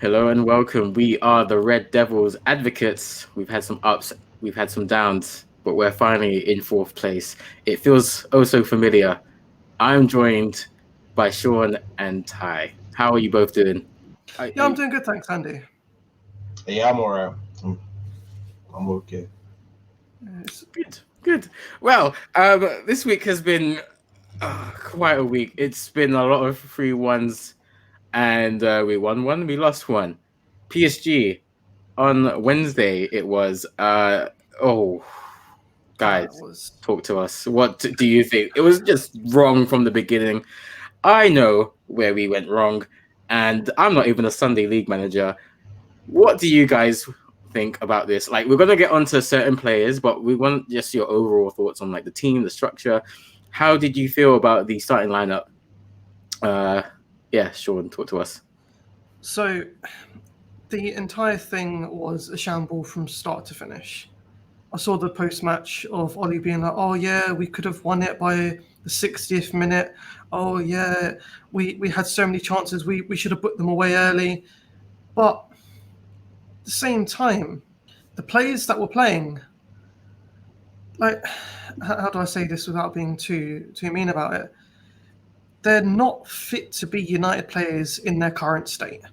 Hello and welcome. We are the Red Devils advocates. We've had some ups, we've had some downs, but we're finally in fourth place. It feels oh so familiar. I'm joined by Sean and Ty. How are you both doing? Yeah, I'm doing good, thanks, Andy. Yeah, I'm alright. I'm okay. Good, good. Well, this week has been quite a week. It's been a lot of 3-1s, and we won one, we lost one. PSG on Wednesday. It was oh guys, talk to us. What do you think? It was just wrong from the beginning. I know where we went wrong, and I'm not even a Sunday league manager. What do you guys think about this? Like, we're gonna get onto certain players, but we want just your overall thoughts on like the team, the structure. How did you feel about the starting lineup? Yeah, Sean, talk to us. So, the entire thing was a shamble from start to finish. I saw the post-match of Ollie being like, "Oh yeah, we could have won it by the 60th minute. Oh yeah, we had so many chances. We should have put them away early." But at the same time, the players that were playing, like, how do I say this without being too mean about it? They're not fit to be United players in their current state.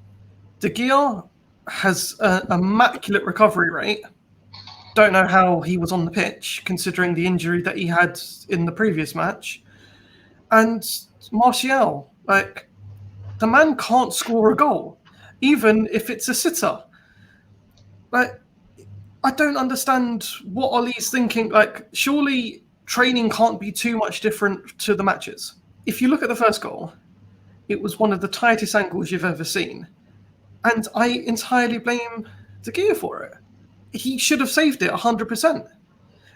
De Gea has an immaculate recovery rate. Don't know how he was on the pitch, considering the injury that he had in the previous match. And Martial, like, the man can't score a goal, even if it's a sitter. Like, I don't understand what Ollie's thinking. Like, surely training can't be too much different to the matches. If you look at the first goal, it was one of the tightest angles you've ever seen. And I entirely blame De Gea for it. He should have saved it 100%.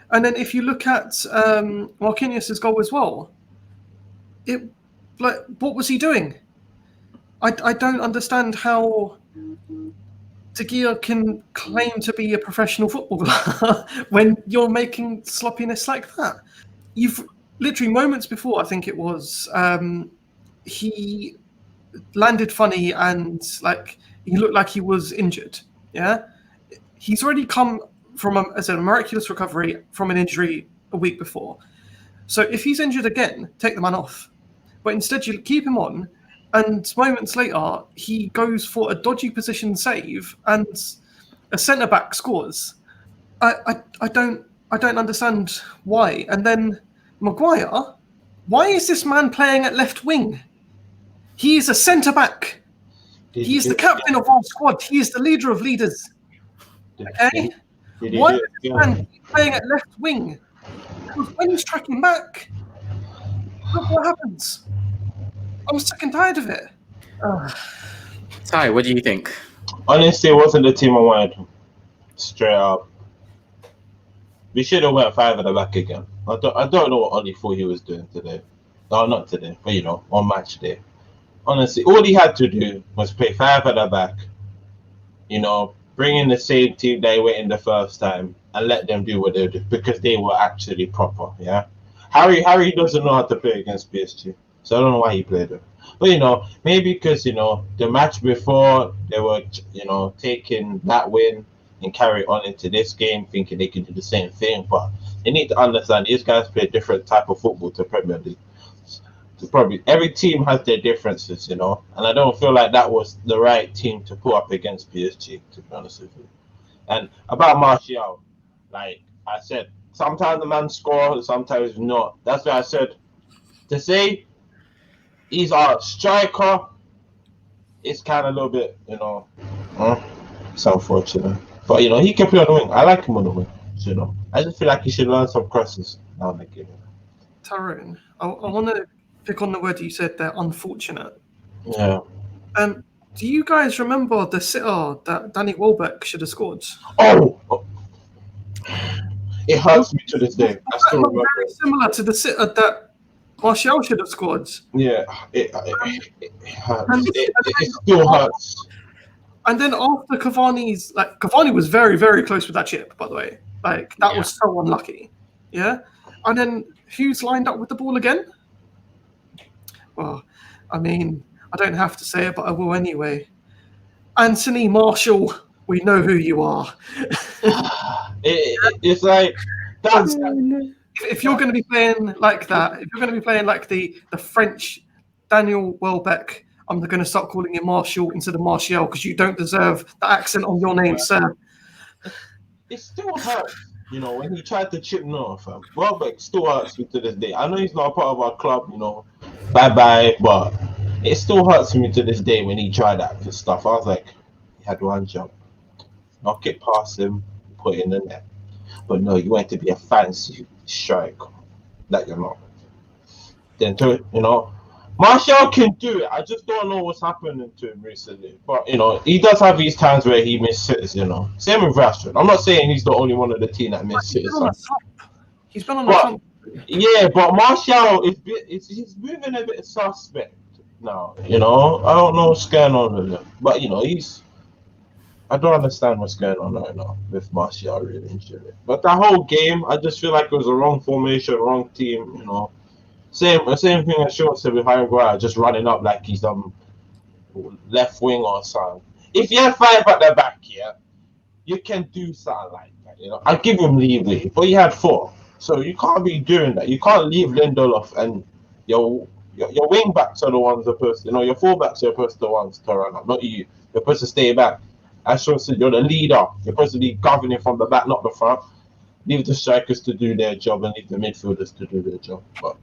And then if you look at Marquinhos' goal as well, what was he doing? I don't understand how De Gea can claim to be a professional footballer when you're making sloppiness like that. You've literally moments before, I think it was, he landed funny and like he looked like he was injured. Yeah, he's already come from as a miraculous recovery from an injury a week before. So if he's injured again, take the man off. But instead, you keep him on, and moments later, he goes for a dodgy position save, and a centre back scores. I don't understand why. And then Maguire, why is this man playing at left wing? He is a centre back. He is the captain of our squad. He is the leader of leaders. Okay? Why is this man playing at left wing? Because when he's tracking back, look what happens. I'm sick and tired of it. Ty, what do you think? Honestly, it wasn't the team I wanted. Straight up. We should have went 5 at the back again. I don't know what Ollie thought he was doing today. No, not today, but on match day. Honestly, all he had to do was play 5 at the back. Bring in the same team they went in the first time and let them do what they do because they were actually proper. Yeah, Harry doesn't know how to play against PSG, so I don't know why he played it. But maybe because the match before they were taking that win and carry on into this game thinking they can do the same thing. But they need to understand these guys play a different type of football to Premier League. Probably every team has their differences, and I don't feel like that was the right team to put up against PSG, to be honest with you. And about Martial, like I said, sometimes the man scores, sometimes not. That's why I said to say he's our striker, it's kind of a little bit, it's unfortunate. But he can play on the wing. I like him on the wing. So, I just feel like he should learn some crosses now and again. Tyrone, I want to pick on the word you said there, unfortunate. Yeah. Do you guys remember the sitter that Danny Welbeck should have scored? Oh! It hurts me to this day. I still remember. Very similar to the sitter that Martial should have scored. Yeah, it hurts. It still hurts. And then after Cavani was very, very close with that chip, by the way. Like, that was so unlucky. Yeah? And then Hughes lined up with the ball again. Well, I mean, I don't have to say it, but I will anyway. Anthony Marshall, we know who you are. It's like that's If you're going to be playing like that, if you're going to be playing like the French Daniel Welbeck, I'm going to start calling you Marshall instead of Martial because you don't deserve the accent on your name, sir. it still hurts, when he tried to chip Noah, fam. Welbeck still hurts me to this day. I know he's not a part of our club, bye, but it still hurts me to this day when he tried that for stuff. I was like, he had one jump, knock it past him, put it in the net. But no, you want to be a fancy strike that you're not. Then Martial can do it. I just don't know what's happening to him recently. But he does have these times where he misses. Same with Rashford. I'm not saying he's the only one of the team that misses. He's been on the front. Yeah, but Martial he's moving a bit suspect now. I don't know what's going on with him. But I don't understand what's going on right now with Martial, really and truly. But that whole game, I just feel like it was a wrong formation, wrong team. Same thing as Sean said with Harry Maguire, just running up like he's left wing or something. If you had 5 at the back here, you can do something like that. I give him leeway, but you had 4, so you can't be doing that. You can't leave Lindelof and your wing backs are the ones supposed to. Your full backs are supposed to the ones to run up, not you. You're supposed to stay back. As Sean said, you're the leader. You're supposed to be governing from the back, not the front. Leave the strikers to do their job and leave the midfielders to do their job. But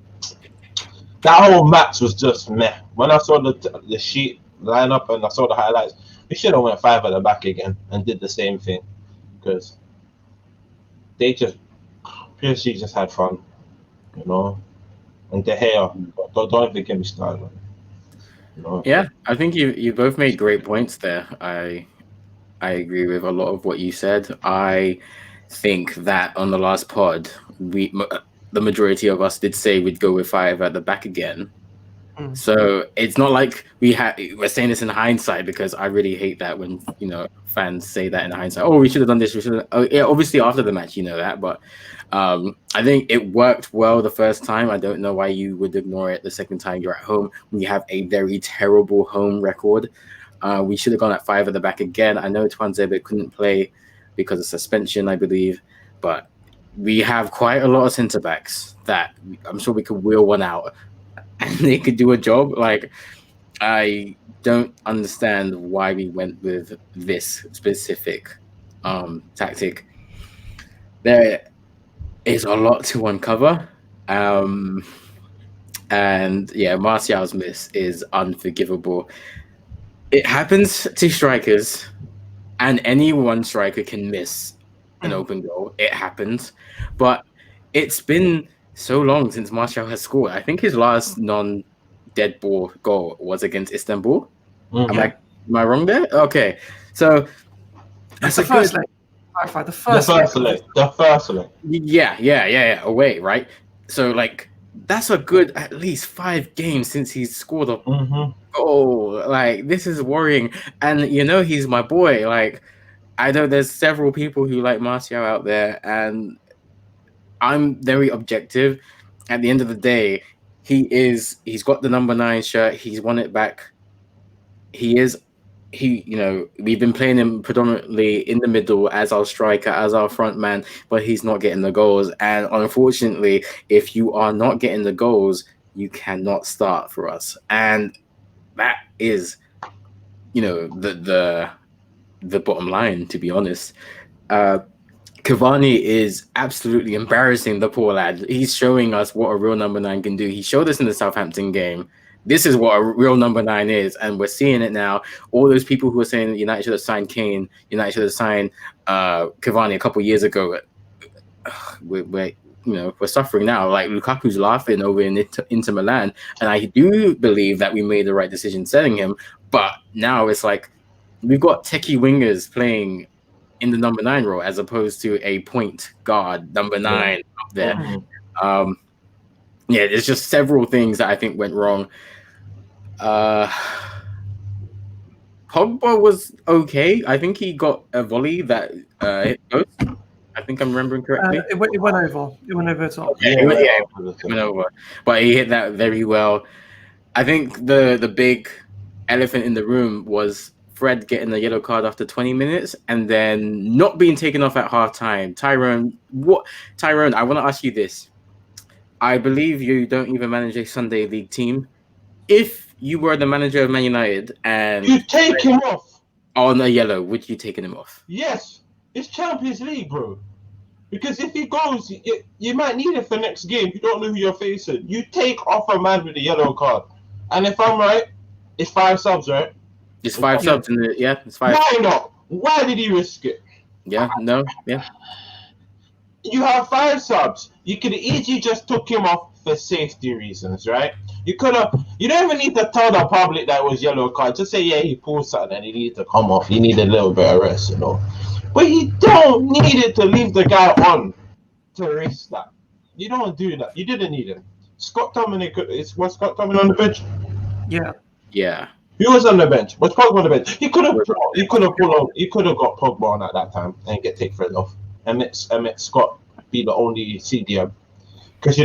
that whole match was just meh. When I saw the sheet lineup and I saw the highlights, we should have went 5 at the back again and did the same thing because PSG just had fun, And De Gea, don't even get me started. Yeah, I think you both made great points there. I agree with a lot of what you said. I think that on the last pod, the majority of us did say we'd go with 5 at the back again. So it's not like we're saying this in hindsight, because I really hate that when fans say that in hindsight. Oh, we should have done this. We should. Yeah, obviously after the match, that. But I think it worked well the first time. I don't know why you would ignore it the second time you're at home. We have a very terrible home record. We should have gone at 5 at the back again. I know Tuanzebe couldn't play because of suspension, I believe, but we have quite a lot of centre backs that I'm sure we could wheel one out and they could do a job. Like, I don't understand why we went with this specific tactic. There is a lot to uncover. And yeah, Martial's miss is unforgivable. It happens to strikers, and any one striker can miss an open goal. It happens. But it's been so long since Martial has scored. I think his last non-dead ball goal was against Istanbul. Mm-hmm. Am I wrong there? Okay. So that's the first leg. The first leg. Yeah. Away, right? So, that's a good at least 5 games since he's scored a goal. This is worrying. And he's my boy. I know there's several people who like Martial out there, and I'm very objective. At the end of the day, he's got the number 9 shirt. He's won it back. We've been playing him predominantly in the middle as our striker, as our front man, but he's not getting the goals. And unfortunately, if you are not getting the goals, you cannot start for us. And that is, the bottom line, to be honest. Cavani is absolutely embarrassing the poor lad. He's showing us what a real number 9 can do. He showed us in the Southampton game. This is what a real number 9 is, and we're seeing it now. All those people who are saying that United should have signed Kane, United should have signed Cavani a couple of years ago, we're suffering now. Lukaku's laughing over in Inter Milan, and I do believe that we made the right decision selling him. But now it's we've got techie wingers playing in the number 9 role as opposed to a point guard number 9 up there. Yeah, there's just several things that I think went wrong. Pogba was okay. I think he got a volley that hit post. I think I'm remembering correctly. It went over. It went over the top. It went over. But he hit that very well. I think the big elephant in the room was Fred getting a yellow card after 20 minutes and then not being taken off at halftime. Tyrone, I want to ask you this. I believe you don't even manage a Sunday League team. If you were the manager of Man United and You take him off. on a yellow, would you taken him off? Yes, it's Champions League, bro. Because if he goes, you might need it for next game. You don't know who you're facing. You take off a man with a yellow card. And if I'm right, it's 5 subs, right? It's 5 subs in the it's 5. Why not? Why did he risk it? Yeah, no, yeah. You have 5 subs. You could easily just took him off for safety reasons, right? You could have. You don't even need to tell the public that it was yellow card. Just say, yeah, he pulled something and he needed to come off. He needed a little bit of rest, you know. But you don't need it to leave the guy on to risk that. You don't do that. You didn't need him. Scott Dominic was Scott Dominic on the bench? Yeah. Yeah. He was on the bench. Was Pogba on the bench? He could have got Pogba on at that time and get take Fred off. And let Scott be the only CDM. Because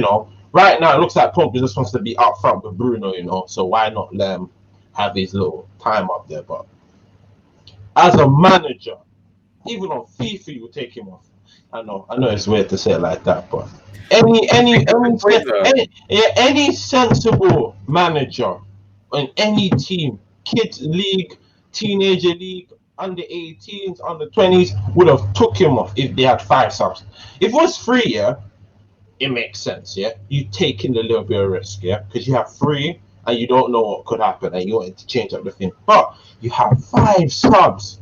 right now it looks like Pogba just wants to be up front with Bruno, so why not let him have his little time up there? But as a manager, even on FIFA, you would take him off. I know it's weird to say it like that, but any sensible manager in any team, kids league, teenager league, under 18s, under 20s, would have took him off if they had 5 subs. If it was 3, yeah, it makes sense, yeah. You taking a little bit of risk, yeah, because you have 3 and you don't know what could happen and you wanted to change up the thing. But you have 5 subs.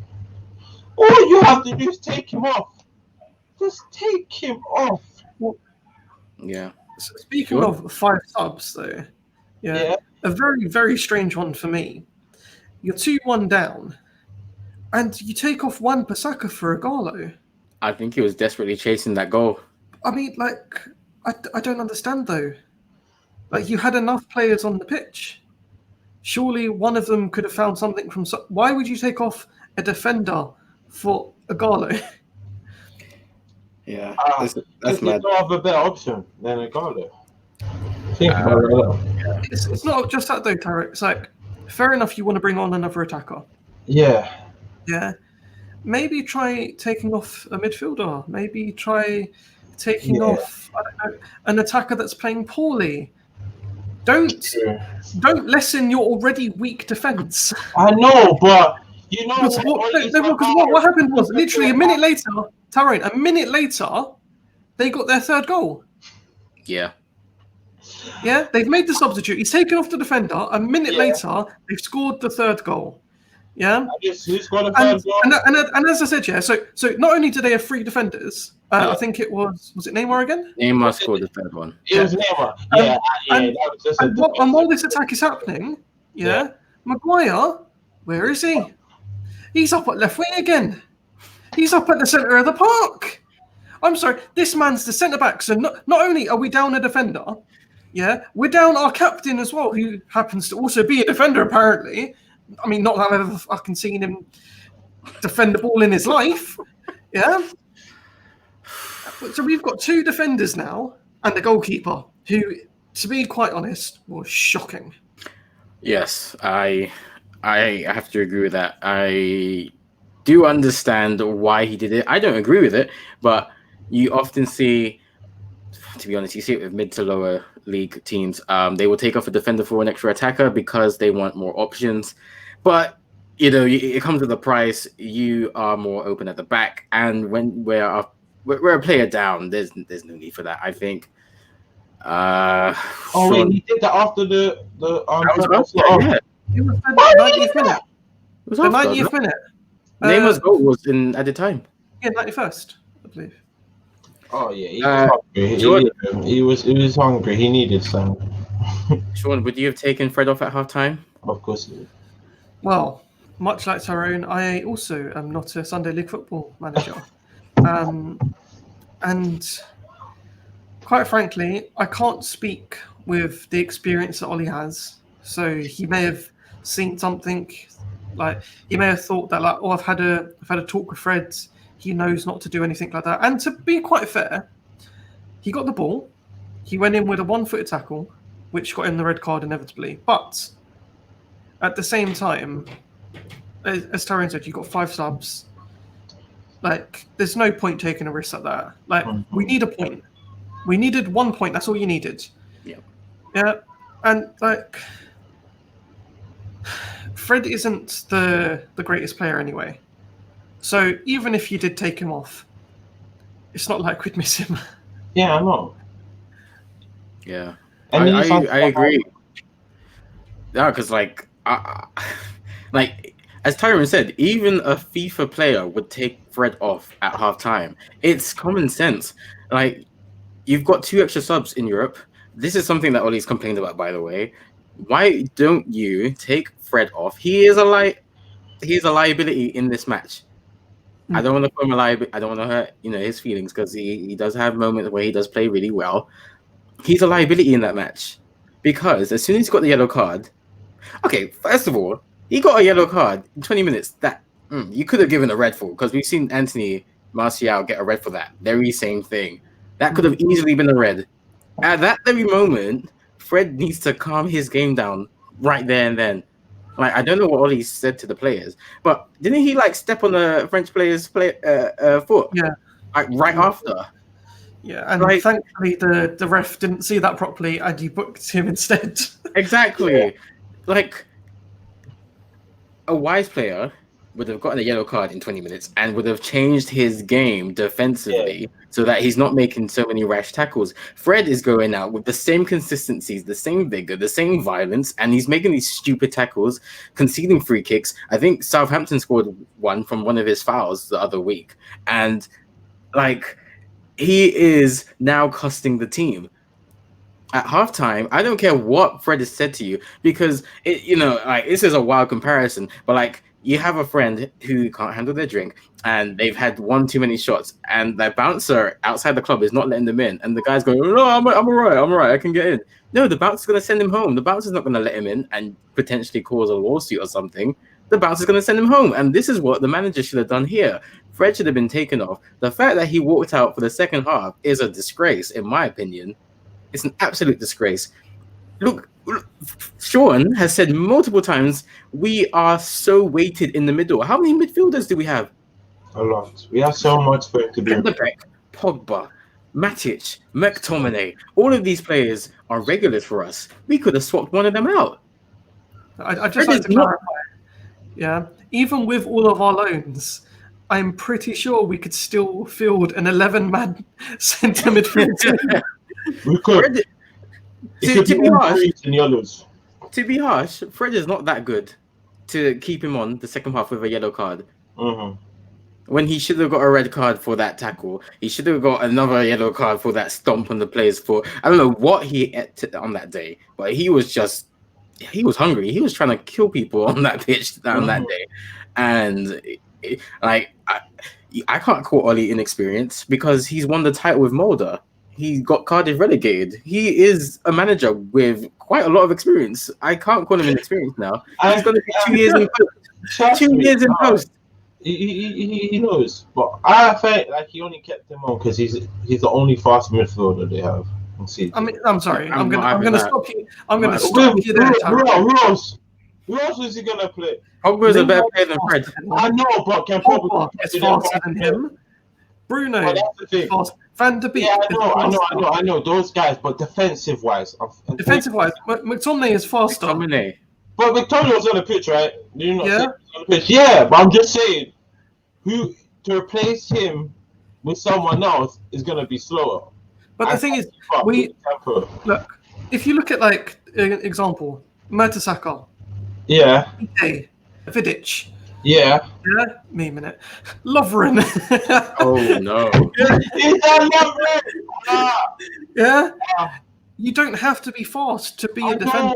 All you have to do is take him off. Just take him off. Yeah. So speaking of 5 subs, though, yeah, a very, very strange one for me. You're 2-1 down, and you take off Wan-Bissaka for Ighalo. I think he was desperately chasing that goal. I mean, I don't understand, though. Like, you had enough players on the pitch. Surely one of them could have found something from... Why would you take off a defender for Ighalo? Yeah, that's mad. You don't have a better option than Ighalo. Think about it. It's not just that, though, Tarek. It's like, fair enough, you want to bring on another attacker. Yeah. Yeah. Maybe try taking off a midfielder. Maybe try taking off, I don't know, an attacker that's playing poorly. Don't lessen your already weak defense. I know, but because what happened was literally a minute later, Tyrone, they got their 3rd goal. Yeah. Yeah, they've made the substitute. He's taken off the defender. A minute later, they've scored the 3rd goal. Yeah. Who's got a 3rd goal? And as I said, yeah. So not only do they have 3 defenders, I think it was it Neymar again? Neymar scored the 3rd one. It was Neymar. Yeah. And while this attack is happening, Maguire, where is he? He's up at left wing again. He's up at the centre of the park. I'm sorry, this man's the centre back. So not only are we down a defender, we're down our captain as well, who happens to also be a defender apparently. I mean, not that I've ever fucking seen him defend the ball in his life. Yeah. So we've got 2 defenders now and a goalkeeper who, to be quite honest, was shocking. Yes, I have to agree with that. I do understand why he did it. I don't agree with it, but you often see, to be honest, you see it with mid to lower league teams. They will take off a defender for an extra attacker because they want more options. But, it comes with a price. You are more open at the back. And when we're a player down, there's no need for that, I think. Wait, he did that after the It was the 90th minute. The 90th minute. Neymar's goal was in at the time. Yeah, 91st, I believe. Oh yeah, he was hungry. He was hungry. He needed some. Sean, would you have taken Fred off at halftime? Of course. Well, much like Tyrone, I also am not a Sunday League football manager, and quite frankly, I can't speak with the experience that Ollie has. So he may have seen something, like he may have thought that, like, I've had a talk with Fred. He knows not to do anything like that. And to be quite fair, he got the ball. He went in with a 1-footed tackle, which got him the red card inevitably. But at the same time, as Tyrone said, you've got 5 subs. Like, there's no point taking a risk like that. Like, we need a point. We needed 1 point. That's all you needed. Yeah. And, like, Fred isn't the greatest player anyway. So even if you did take him off, it's not like we'd miss him. Yeah, I know. Yeah, And then you I agree. Yeah, because like as Tyrone said, even a FIFA player would take Fred off at halftime. It's common sense. Like, you've got 2 extra subs in Europe. This is something that Ollie's complained about, by the way. Why don't you take Fred off? He is a liability in this match. I don't want to call him a liability. I don't want to hurt his feelings, because he does have moments where he does play really well. He's a liability in that match, because as soon as he got the yellow card, okay, first of all, he got a yellow card in 20 minutes that you could have given a red for, because we've seen Anthony Martial get a red for that very same thing. That could have easily been a red. At that very moment, Fred needs to calm his game down right there and then. Like, I don't know what Ollie said to the players, but didn't he step on the French player's foot? Yeah. Like, right after. Yeah, and thankfully the ref didn't see that properly and he booked him instead. Exactly. Like, a wise player would have gotten a yellow card in 20 minutes and would have changed his game defensively so that he's not making so many rash tackles. Fred is going out with the same consistencies, the same vigor, the same violence, and he's making these stupid tackles, conceding free kicks. I think Southampton scored one from one of his fouls the other week. And, like, he is now costing the team. At halftime, I don't care what Fred has said to you, because this is a wild comparison, but like, you have a friend who can't handle their drink and they've had one too many shots, and the bouncer outside the club is not letting them in, and the guy's going, "No, I'm all right, I can get in." No, the bouncer's going to send him home. The bouncer's not going to let him in and potentially cause a lawsuit or something. The bouncer's going to send him home, and this is what the manager should have done here. Fred should have been taken off. The fact that he walked out for the second half is a disgrace, in my opinion. It's an absolute disgrace. Look, Sean has said multiple times, we are so weighted in the middle. How many midfielders do we have? A lot. We have so much for it to do. Van de Beek, Pogba, Matic, McTominay. All of these players are regulars for us. We could have swapped one of them out. I just like to clarify. Yeah, even with all of our loans, I'm pretty sure we could still field an 11-man centre midfield team. We could. To be harsh, Fred is not that good to keep him on the second half with a yellow card. Mm-hmm. When he should have got a red card for that tackle. He should have got another yellow card for that stomp on the player's foot. I don't know what he ate on that day, but he was hungry. He was trying to kill people on that pitch on that day. And I can't call Ollie inexperienced, because he's won the title with Mulder. He got Cardiff relegated. He is a manager with quite a lot of experience. I can't call him inexperienced now. He's going to be 2 years in post. 2 years in post. He knows, but I think he only kept him on because he's the only fast midfielder they have. I mean, I'm sorry. I'm gonna stop you. I'm gonna stop you there. Who else is he gonna play? Pogba is a better player than Fred. I know, but can Pogba is faster than him? Bruno is fast. Van de Beek. Yeah, I know those guys, but defensive wise, McTominay is faster. But McTominay was on the pitch, right? Did you not see him on the pitch? Yeah, but I'm just saying, who to replace him with someone else is gonna be slower. But the thing is, look. If you look at an example, Mertesacker. Yeah. Okay. Vidic. Yeah. Yeah. Me a minute. Lovren. Oh no. Is that Lovren? Yeah. You don't have to be fast to be a defender.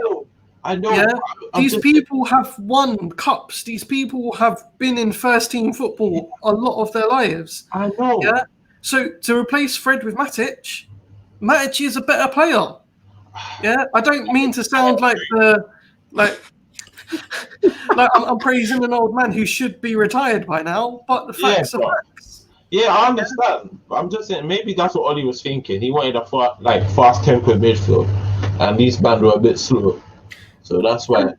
I know. Yeah. These people have won cups. These people have been in first team football a lot of their lives. I know. Yeah. So to replace Fred with Matic is a better player. Yeah. I don't mean to sound like I'm praising an old man who should be retired by now, but the facts are facts. Yeah, I understand. I'm just saying, maybe that's what Ollie was thinking. He wanted a fast-tempered midfield, and these men were a bit slow. So that's why.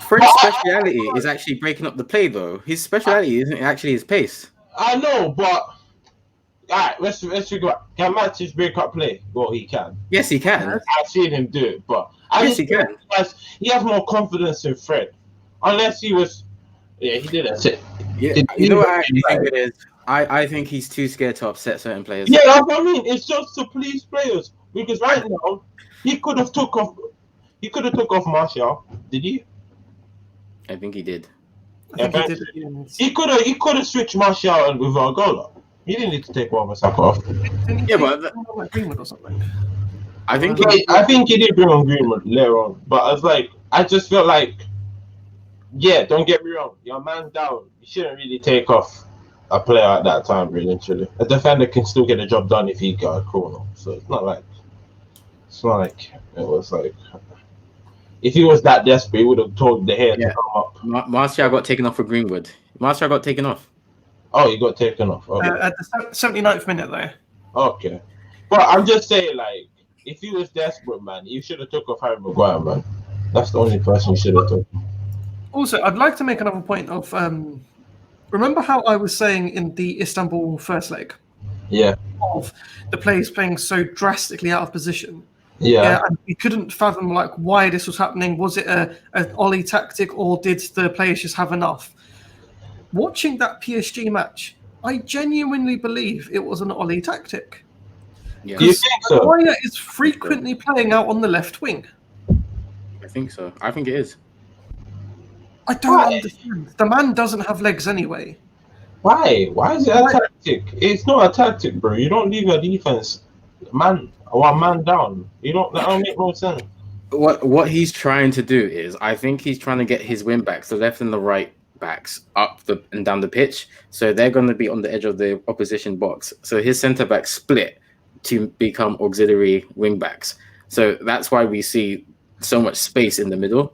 Fred's speciality is actually breaking up the play, though. His speciality isn't actually his pace. I know, but alright, let's figure out. Can Matthews break up play? Well, he can. Yes, he can. I've seen him do it, but I Yes, just he think can. he has more confidence in Fred. Unless he was, yeah, he didn't. Yeah, Did you know he- what I actually think it is? I think he's too scared to upset certain players. Yeah, that's what I mean. It's just to please players because right now he could have took off. He could have took off Martial. Did he? I think he did. I think he did at the end. He could have switched Martial with Argola. He didn't need to take Wan-Bissaka off. Didn't he Yeah, take but someone like Greenwood or something? I think I think he did bring on Greenwood later on, but I was like, I just felt like, yeah, don't get me wrong, your man down. You shouldn't really take off a player at that time, really. Truly, a defender can still get the job done if he got a corner. So it's not like it was like if he was that desperate, he would have told the hair Yeah. to come up. Martial got taken off for Greenwood. Martial got taken off. Oh, he got taken off. Okay. At the 79th minute, though. Okay. But I'm just saying, like, if he was desperate, man, you should have took off Harry Maguire, man. That's the only person you should have took. Also, I'd like to make another point of remember how I was saying in the Istanbul first leg Yeah. of the players playing so drastically out of position. Yeah. And we couldn't fathom like why this was happening. Was it an Ollie tactic, or did the players just have enough? Watching that PSG match, I genuinely believe it was an Ollie tactic. Yeah, Do you think so? Maguire is frequently playing out on the left wing. I think so. I think it is. I don't Why? understand. The man doesn't have legs anyway. Why? Why is it a tactic? It's not a tactic, bro. You don't leave a defense one man down. That don't make no sense. What he's trying to do is, I think he's trying to get his wing backs, the left and the right backs, up and down the pitch. So they're going to be on the edge of the opposition box. So his centre backs split to become auxiliary wing backs. So that's why we see so much space in the middle.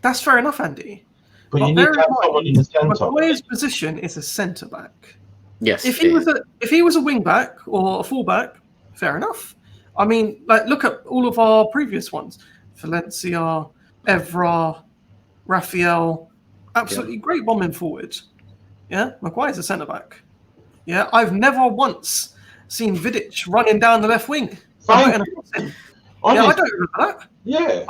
That's fair enough, Andy. But Well, you need bear to in have someone in the centre. Maguire's position is a centre back. Yes. If he was a wing back or a full back, fair enough. I mean, like look at all of our previous ones: Valencia, Evra, Raphael, absolutely great bombing forward. Yeah, Maguire's a centre back. Yeah, I've never once seen Vidic running down the left wing. Fine. Yeah, I Honest. don't remember that. Yeah.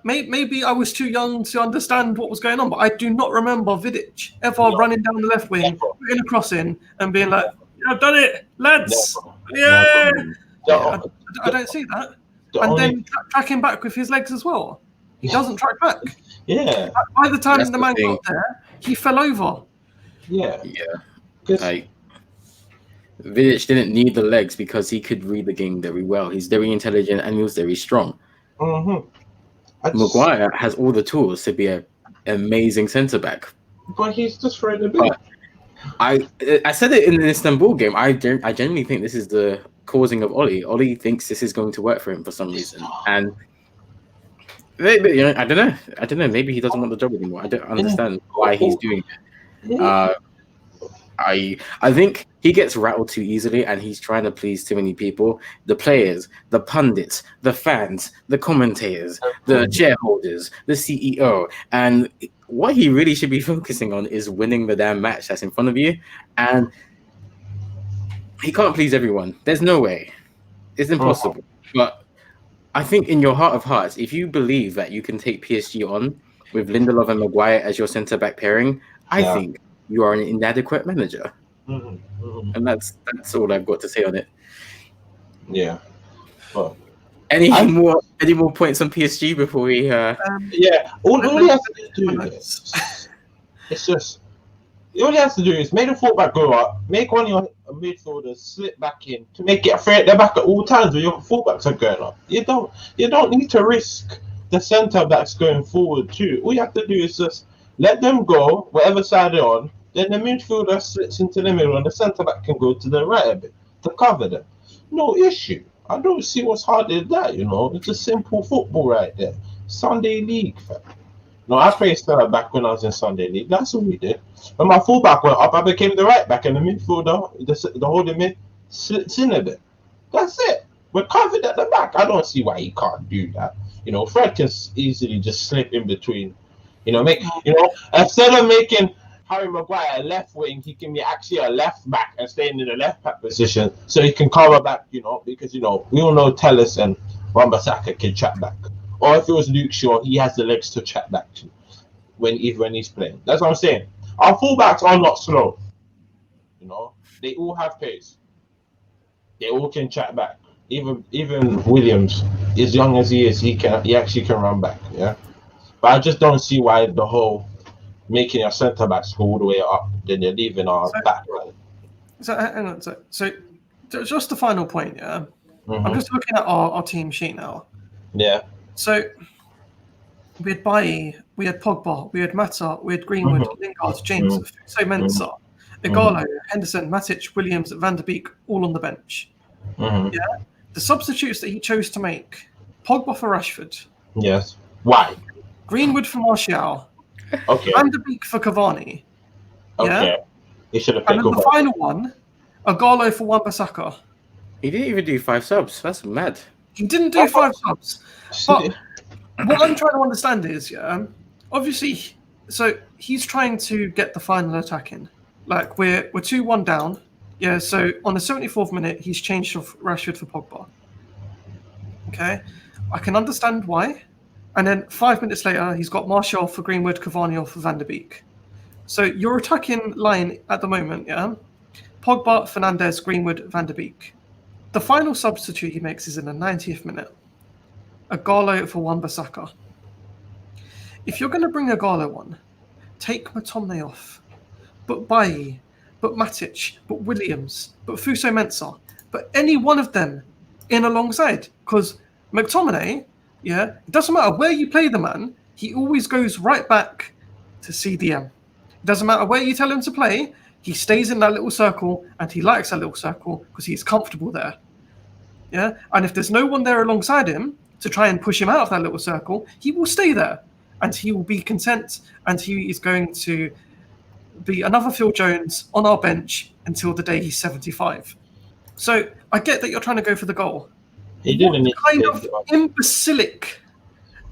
Maybe I was too young to understand what was going on, but I do not remember Vidic ever running down the left wing, Never. putting a cross in, and being like, "I've done it, lads!" Never. Yeah. Never. I don't see that. The And only- then tracking back with his legs as well. He doesn't track back. yeah. By the time That's the the man thing. got there, he fell over. Yeah. Yeah. 'Cause- Like Vidic didn't need the legs because he could read the game very well. He's very intelligent and he was very strong. Mhm. I just- Maguire has all the tools to be an amazing centre back. But he's just throwing a bit. I said it in the Istanbul game. I genuinely think this is the causing of Ollie. Ollie thinks this is going to work for him for some reason, and maybe, I don't know. Maybe he doesn't want the job anymore. I don't understand why he's doing it. Yeah. I think he gets rattled too easily, and he's trying to please too many people: the players, the pundits, the fans, the commentators, the shareholders, the CEO. And what he really should be focusing on is winning the damn match that's in front of you. And he can't please everyone. There's no way. It's impossible. But I think in your heart of hearts, if you believe that you can take PSG on with Lindelof and Maguire as your centre-back pairing, I Yeah. think you are an inadequate manager. Mhm. Mhm. And that's all I've got to say on it. Yeah. But Any more points on PSG before we yeah, all he has to do is it's just all he has to do is make the fullback go up, make one of your midfielders slip back in to make it fair at the back at all times when your fullbacks are going up. You don't need to risk the centre backs going forward too. All you have to do is just let them go, whatever side they're on, then the midfielder slits into the middle and the centre back can go to the right a bit to cover them. No issue. I don't see what's hard in that, It's just simple football right there. Sunday League, fam. No, I played centre back when I was in Sunday League. That's what we did. When my fullback went up, I became the right back, and the midfielder, the holding mid, slits in a bit. That's it. We're covered at the back. I don't see why he can't do that. Fred can easily just slip in between, Instead of making Harry Maguire a left wing, he can be actually a left back and staying in the left back position, so he can cover back. Because we all know Telles and Wan-Bissaka can track back. Or if it was Luke Shaw, he has the legs to track back to when he's playing. That's what I'm saying. Our fullbacks are not slow. They all have pace. They all can track back. Even Williams, as young as he is, he actually can run back. Yeah, but I just don't see why the whole making your centre backs go all the way up, then you're leaving our back line. So hang on. So just the final point. Yeah, Mm-hmm. I'm just looking at our team sheet now. Yeah. So we had Bailly, we had Pogba, we had Mata, we had Greenwood, Lingard, James, Fuso Mensah, Igalo, Henderson, Matic, Williams, Van der Beek, all on the bench. Mm-hmm. Yeah. The substitutes that he chose to make: Pogba for Rashford. Yes. Why? Greenwood for Martial. Okay. Van der Beek for Cavani. Okay. Yeah. He should have And picked then the Cavani. final one, Igalo for Wan-Bissaka. He didn't even do 5 subs. That's mad. He didn't do 5 subs. But what I'm trying to understand is, obviously, so he's trying to get the final attack in. Like, we're 2-1 down. Yeah, so on the 74th minute, he's changed off Rashford for Pogba. Okay? I can understand why. And then 5 minutes later, he's got Martial for Greenwood, Cavani off for Van der Beek. So your attacking line at the moment, Pogba, Fernandes, Greenwood, Van der Beek. The final substitute he makes is in the 90th minute. Igalo for Wan-Bissaka. If you're going to bring Igalo on, take McTominay off. But Bailly, but Matic, but Williams, but Fuso Mensah, but any one of them in alongside. Because McTominay, it doesn't matter where you play the man, he always goes right back to CDM. It doesn't matter where you tell him to play, he stays in that little circle, and he likes that little circle because he's comfortable there. Yeah, and if there's no one there alongside him to try and push him out of that little circle, he will stay there, and he will be content, and he is going to be another Phil Jones on our bench until the day he's 75. So I get that you're trying to go for the goal. He didn't need Kind to of take it off. imbecilic.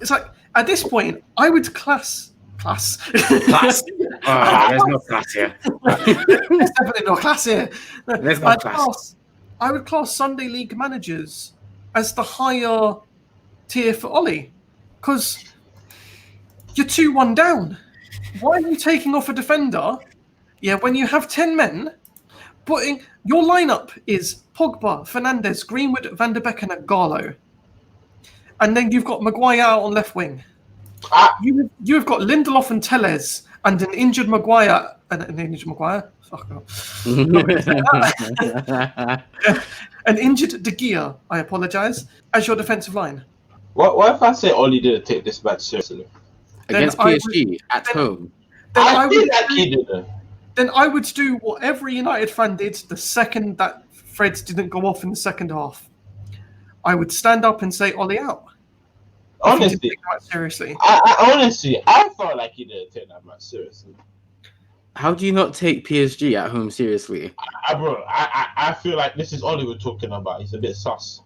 It's like at this point, I would class. Class. There's no class here. There's definitely no class here. There's no class. I would class Sunday League managers as the higher tier for Ollie, because you're 2-1 down. Why are you taking off a defender? When you have 10 men, putting your lineup is Pogba, Fernandes, Greenwood, Van der Beek, and Igalo, and then you've got Maguire out on left wing. You've got Lindelof and Telles and an injured Maguire. Fuck off. An injured De Gea, I apologise, as your defensive line. What if I say Oli didn't take this match seriously? Against PSG at home. I feel like he didn't. Then I would do what every United fan did the second that Fred didn't go off in the second half. I would stand up and say Ollie out. Honestly, seriously. I felt like he didn't take that match seriously. How do you not take PSG at home seriously? I feel like this is Ollie we're talking about. He's a bit sus.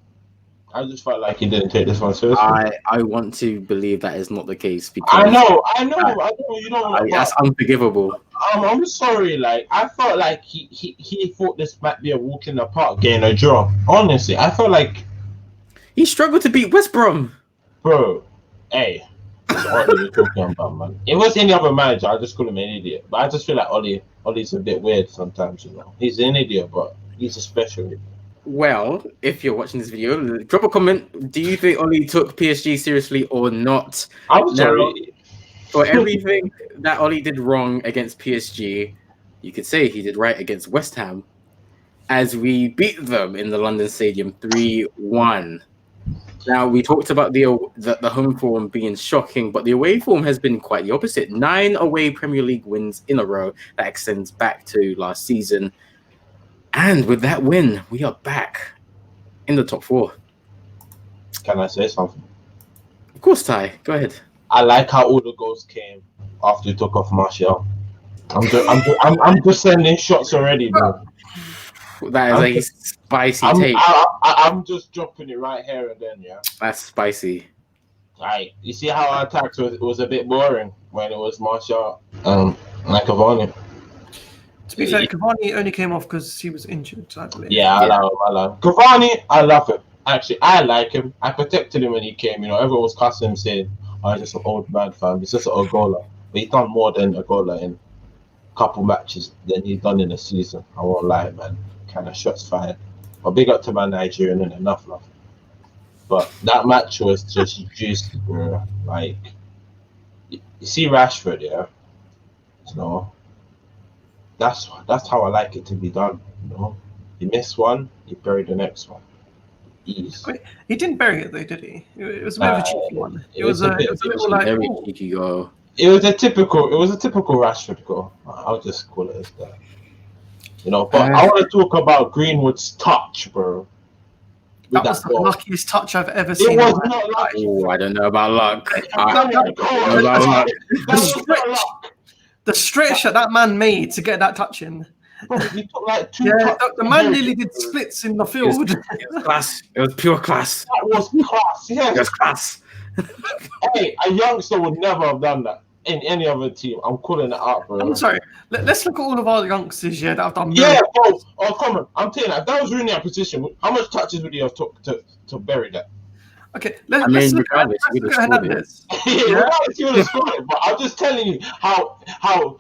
I just felt like he didn't take this one seriously. I want to believe that is not the case because I know. You know, that's unforgivable. I'm sorry. Like I felt like he thought this might be a walk in the park, getting a draw. Honestly, I felt like he struggled to beat West Brom. Bro, hey, that's what we're talking about, man. If it was any other manager, I just call him an idiot. But I just feel like Ollie's a bit weird sometimes, He's an idiot, but he's a special. Well, if you're watching this video, drop a comment. Do you think Ollie took PSG seriously or not? I'm sorry. For everything that Ollie did wrong against PSG, you could say he did right against West Ham, as we beat them in the London Stadium 3-1. Now, we talked about the home form being shocking, but the away form has been quite the opposite. 9 away Premier League wins in a row. That extends back to last season. And with that win, we are back in the top 4. Can I say something? Of course, Ty. Go ahead. I like how all the goals came after we took off Martial. I'm just sending shots already, bro. That is a spicy take. I'm just dropping it right here and then, yeah. That's spicy. Right. You see how our attacks was a bit boring. when it was Martial and Cavani. To be fair, Cavani only came off because he was injured, I believe. Yeah, I love him. Cavani, I love him. Actually, I like him. I protected him when he came. Everyone was cussing him, saying, "Oh, he's just an old man, fam. He's just a goaler." But he's done more than a goaler in a couple matches than he's done in a season. I won't lie, man. Kind of shots fired. But big up to my Nigerian and enough love. But that match was just juicy, bro. Like, you see Rashford, yeah? That's how I like it to be done. You miss one, you bury the next one. Ease. I mean, he didn't bury it though, did he? It was a bit of a cheeky one. It was a little like very cheeky goal. It was a typical Rashford goal. I'll just call it as that. But I want to talk about Greenwood's touch, bro. That was the luckiest touch I've ever seen. It was not lucky. Oh, I don't know about luck. The stretch that man made to get that touch in. Bro, he took like 2 the man nearly did splits in the field. It was class. It was pure class. That was class, yes. It was class. Hey, a youngster would never have done that in any other team. I'm calling it out, bro. I'm sorry. Let's look at all of our youngsters here that have done. Yeah, bro. Oh, come on. I'm telling you, if that was Rooney in position, how much touches would he have took to bury that? Okay, let's look at Hernandez. Yeah, he would have scored it, but I'm just telling you how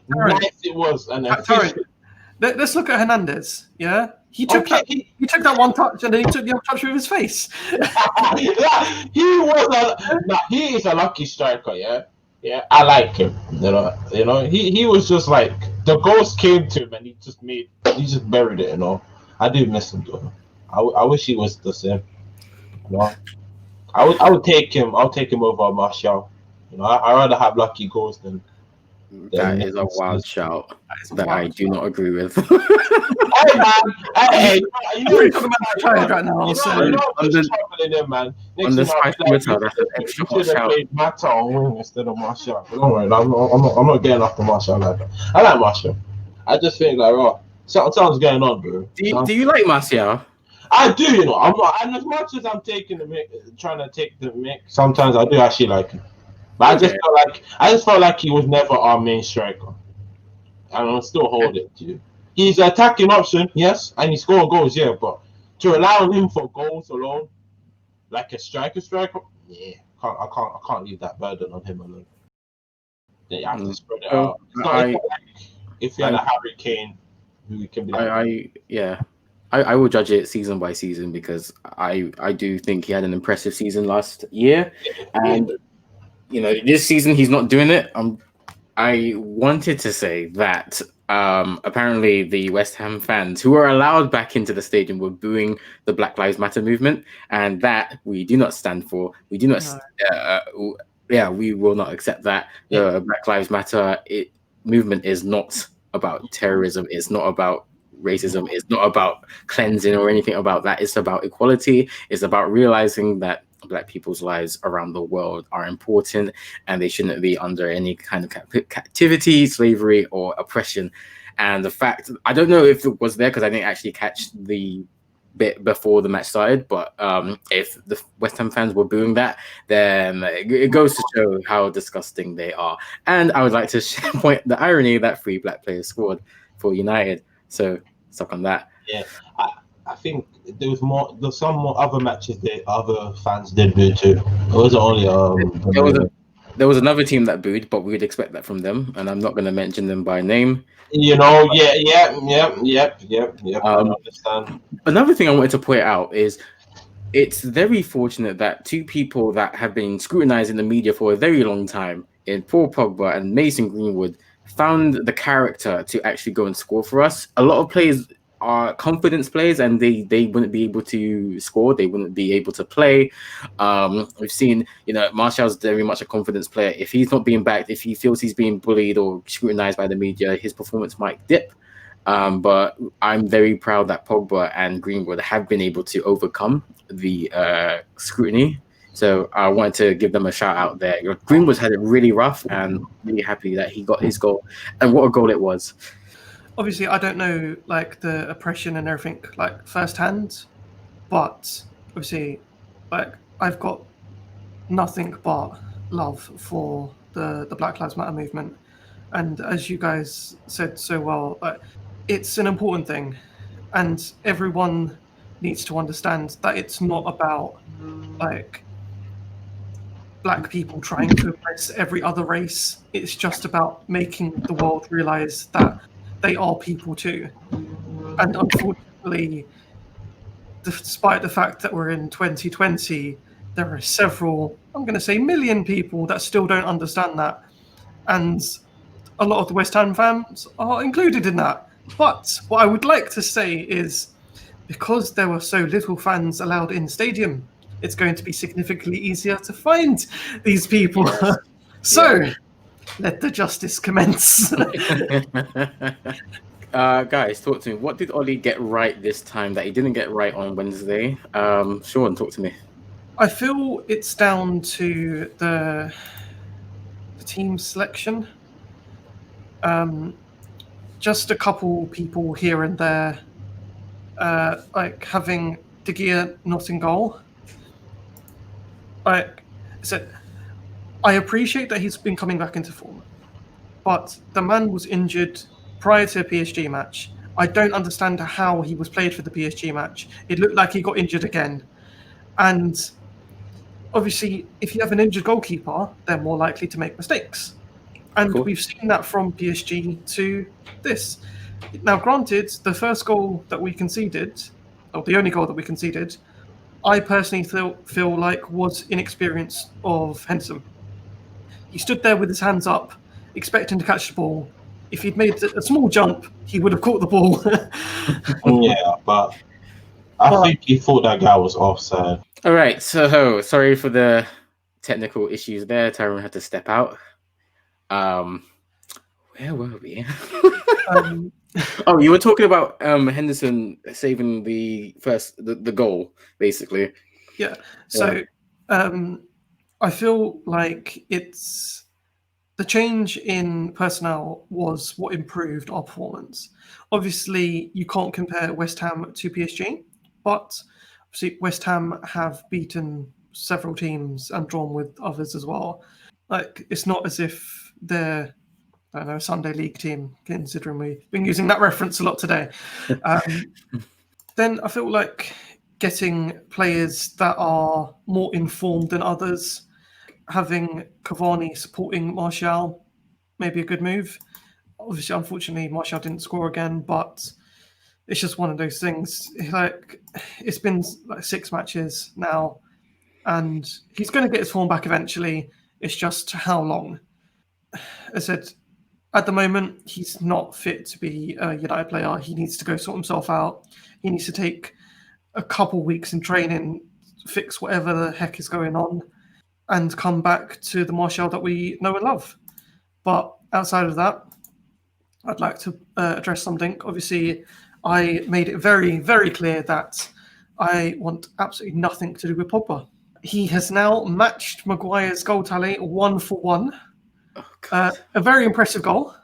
nice it was and efficient. Let's look at Hernandez. Yeah, he took that one touch and then he took the other touch with his face. Yeah, he is a lucky striker. Yeah, I like him. He was just like the ghost came to him and he just buried it. I do miss him though. I wish he was the same. I would take him. I'll take him over Martial. I rather have lucky goals than. That is a wild shout that I do not agree with. Hey man, hey, you're talking about right now. On the Spice Twitter, that's an extra hot shout. Mata on wing instead of Martial. Don't worry, I'm not getting after Martial like that. I like Martial. I just think something's going on, bro. Do you like Martial? I do, I'm not, and as much as I'm trying to take the mix, sometimes I do actually like him. But I just felt like he was never our main striker. And I'll still hold it to you. He's an attacking option, yes, and he's scoring goals, yeah, but to rely on him for goals alone, like a striker, yeah, I can't leave that burden on him alone. You have to spread it out. If you had a Harry Kane, who can be I will judge it season by season because I do think he had an impressive season last year, and this season he's not doing it. I wanted to say that apparently the West Ham fans who were allowed back into the stadium were booing the Black Lives Matter movement, and that we do not stand for. We do not. We will not accept that. The Black Lives Matter movement is not about terrorism. It's not about racism. It's not about cleansing or anything about that. It's about equality. It's about realizing that Black people's lives around the world are important and they shouldn't be under any kind of captivity, slavery, or oppression. And the fact, I don't know if it was there because I didn't actually catch the bit before the match started, but if the West Ham fans were booing that, then it goes to show how disgusting they are. And I would like to point the irony that 3 Black players scored for United. So stuck on that. Yeah, I think there's some more other matches that other fans did boo too. It wasn't only there was another team that booed, but we would expect that from them, and I'm not going to mention them by name. Yep. I understand. Another thing I wanted to point out is it's very fortunate that 2 people that have been scrutinized in the media for a very long time, in Paul Pogba and Mason Greenwood, found the character to actually go and score for us. A lot of players are confidence players and they wouldn't be able to score. They wouldn't be able to play. We've seen, Martial's very much a confidence player. If he's not being backed, if he feels he's being bullied or scrutinized by the media, his performance might dip. But I'm very proud that Pogba and Greenwood have been able to overcome the scrutiny. So I wanted to give them a shout out there. Greenwood's had it really rough and really happy that he got his goal. And what a goal it was. Obviously, I don't know the oppression and everything firsthand, but obviously, I've got nothing but love for the Black Lives Matter movement. And as you guys said so well, it's an important thing, and everyone needs to understand that it's not about like black people trying to oppress every other race. It's just about making the world realize that they are people too. And unfortunately, despite the fact that we're in 2020, there are several, I'm going to say million people that still don't understand that. And a lot of the West Ham fans are included in that. But what I would like to say is because there were so little fans allowed in stadium, it's going to be significantly easier to find these people. So let the justice commence. Guys, talk to me. What did Ollie get right this time that he didn't get right on Wednesday? Sean, talk to me. I feel it's down to the team selection. Just a couple people here and there, like having De Gea not in goal. I appreciate that he's been coming back into form, but the man was injured prior to a PSG match. I don't understand how he was played for the PSG match. It looked like he got injured again. And obviously, if you have an injured goalkeeper, they're more likely to make mistakes. And we've seen that from PSG to this. Now, granted, the first goal that we conceded, or the only goal that we conceded, I personally feel like was inexperience of Henderson. He stood there with his hands up, expecting to catch the ball. If he'd made a small jump, he would have caught the ball. Yeah, but I think he thought that guy was offside. All right, so sorry for the technical issues there. Tyrone had to step out. Where were we? Oh, you were talking about Henderson saving the goal, basically. Yeah. So I feel like it's the change in personnel was what improved our performance. Obviously, you can't compare West Ham to PSG, but obviously West Ham have beaten several teams and drawn with others as well. Like, it's not as if they're, I don't know, a Sunday League team, considering we've been using that reference a lot today. Then I feel like getting players that are more informed than others, having Cavani supporting Martial, maybe a good move. Obviously, unfortunately, Martial didn't score again, but it's just one of those things. Like, it's been like 6 matches now, and he's going to get his form back eventually. It's just how long. As I said, at the moment, he's not fit to be a United player. He needs to go sort himself out. He needs to take a couple weeks in training, fix whatever the heck is going on, and come back to the Martial that we know and love. But outside of that, I'd like to address something. Obviously, I made it very, very clear that I want absolutely nothing to do with Pogba. He has now matched Maguire's goal tally 1-for-1. A very impressive goal.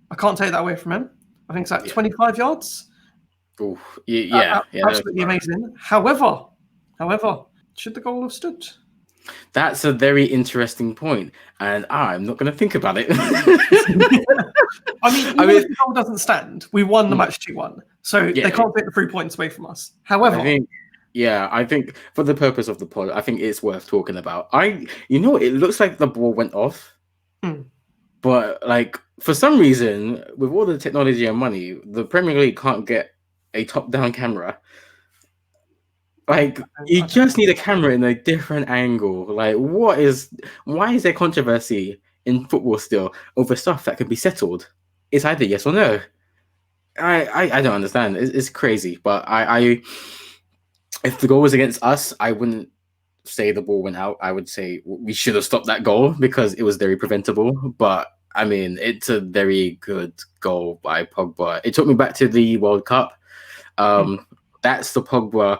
I can't take that away from him. I think it's like 25 yards. Ooh, Absolutely amazing. However, should the goal have stood? That's a very interesting point, and I'm not going to think about it. I mean, if the goal doesn't stand, we won the match 2-1, so they can't take the 3 points away from us. However, I think for the purpose of the pod, I think it's worth talking about. It looks like the ball went off, but like for some reason, with all the technology and money, the Premier League can't get a top-down camera. Like, you just need a camera in a different angle. Like, why is there controversy in football still over stuff that can be settled? It's either yes or no. I don't understand. It's crazy. But if the goal was against us, I wouldn't say the ball went out. I would say we should have stopped that goal because it was very preventable. But I mean, it's a very good goal by Pogba. It took me back to the World Cup. That's the Pogba